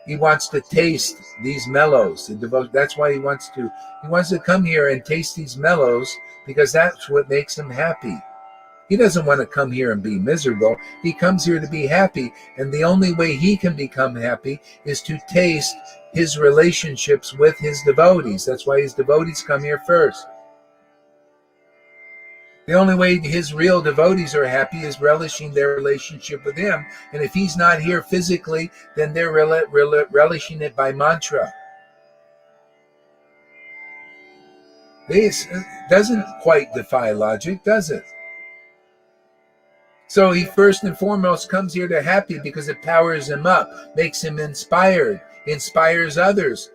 He wants to taste these mellows. That's why he wants to come here and taste these mellows, because that's what makes him happy. He doesn't want to come here and be miserable. He comes here to be happy. And the only way he can become happy is to taste his relationships with his devotees. That's why his devotees come here first. The only way his real devotees are happy is relishing their relationship with him. And if he's not here physically, then they're relishing it by mantra. This doesn't quite defy logic, does it? So he first and foremost comes here to happy because it powers him up, makes him inspired, inspires others.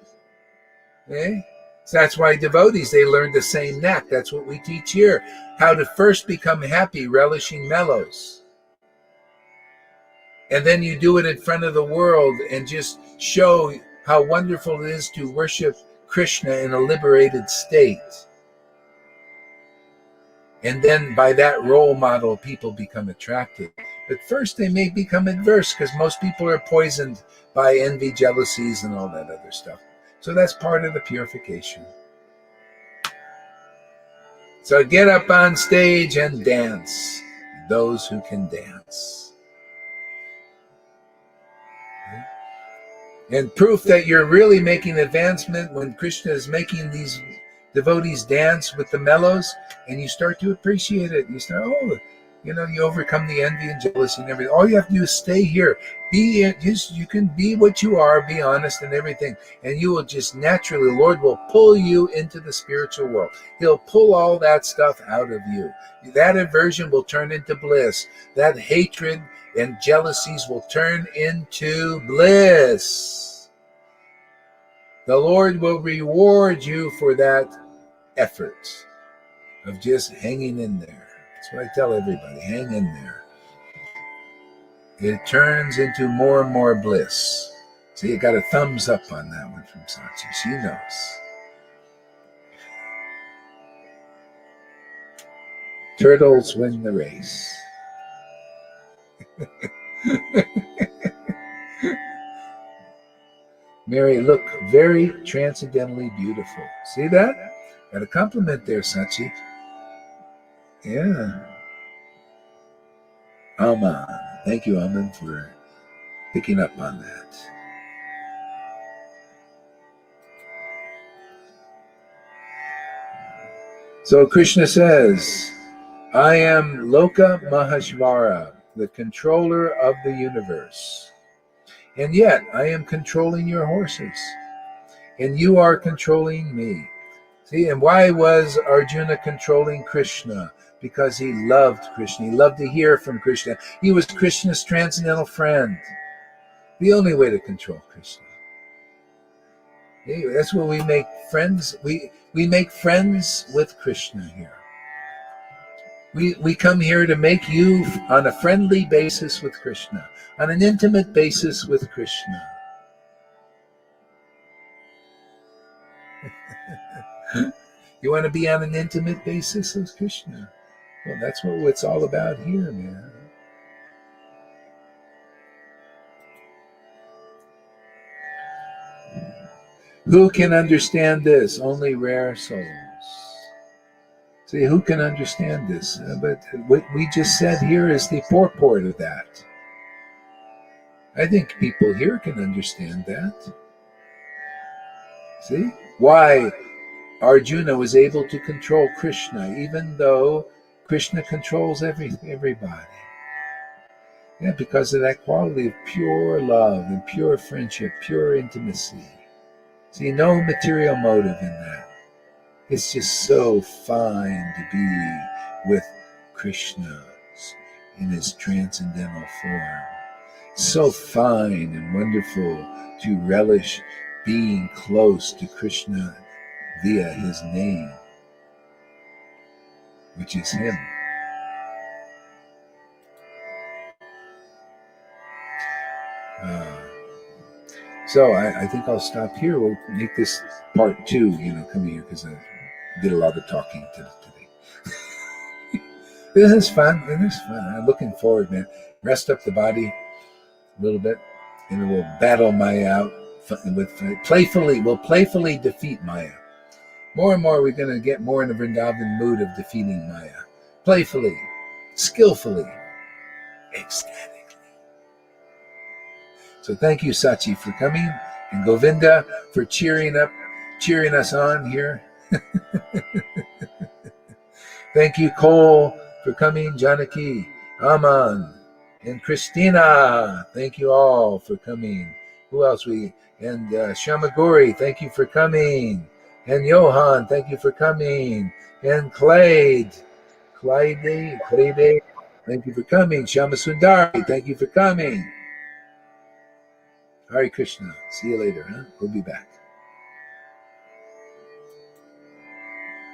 Okay? So that's why devotees, they learn the same knack. That's what we teach here. How to first become happy, relishing mellows. And then you do it in front of the world and just show how wonderful it is to worship Krishna in a liberated state. And then by that role model, people become attracted. But first they may become adverse because most people are poisoned by envy, jealousies, and all that other stuff. So that's part of the purification. So get up on stage and dance, those who can dance. And proof that you're really making advancement when Krishna is making these devotees dance with the mellows, and you start to appreciate it. You start, you overcome the envy and jealousy and everything. All you have to do is stay here. You can be what you are, be honest and everything, and you will just naturally, the Lord will pull you into the spiritual world. He'll pull all that stuff out of you. That aversion will turn into bliss. That hatred and jealousies will turn into bliss. The Lord will reward you for that effort of just hanging in there. That's what I tell everybody, hang in there. It turns into more and more bliss. See, you got a thumbs up on that one from Sachi. She knows. Turtles win the race. Mary, look very transcendently beautiful. See that? Got a compliment there, Sachi. Yeah. Aman. Thank you, Aman, for picking up on that. So Krishna says, I am Loka Maheshvara, the controller of the universe. And yet I am controlling your horses. And you are controlling me. See, and why was Arjuna controlling Krishna? Because he loved Krishna. He loved to hear from Krishna. He was Krishna's transcendental friend. The only way to control Krishna. Anyway, that's where we make friends. We make friends with Krishna here. We come here to make you on a friendly basis with Krishna, on an intimate basis with Krishna. You want to be on an intimate basis with Krishna? Well, that's what it's all about here, man. Who can understand this? Only rare souls. See, who can understand this? But what we just said here is the purport of that. I think people here can understand that. See? Why Arjuna was able to control Krishna, even though Krishna controls everybody. Yeah, because of that quality of pure love and pure friendship, pure intimacy. See, no material motive in that. It's just so fine to be with Krishna in his transcendental form. So fine and wonderful to relish being close to Krishna via his name, which is him. So I think I'll stop here. We'll make this part 2, come here, because I did a lot of talking today. This is fun. It is fun. I'm looking forward, man. Rest up the body a little bit, and we'll battle Maya out playfully. We'll playfully defeat Maya. More and more, we're going to get more in the Vrindavan mood of defeating Maya. Playfully, skillfully, ecstatically. So thank you, Sachi, for coming, and Govinda for cheering us on here. Thank you, Cole, for coming, Janaki, Aman, and Christina. Thank you all for coming. Who else? And Shamaguri, thank you for coming. And Johan, thank you for coming. And Clyde, thank you for coming. Shamasundari, thank you for coming. Hare Krishna. See you later. We'll be back.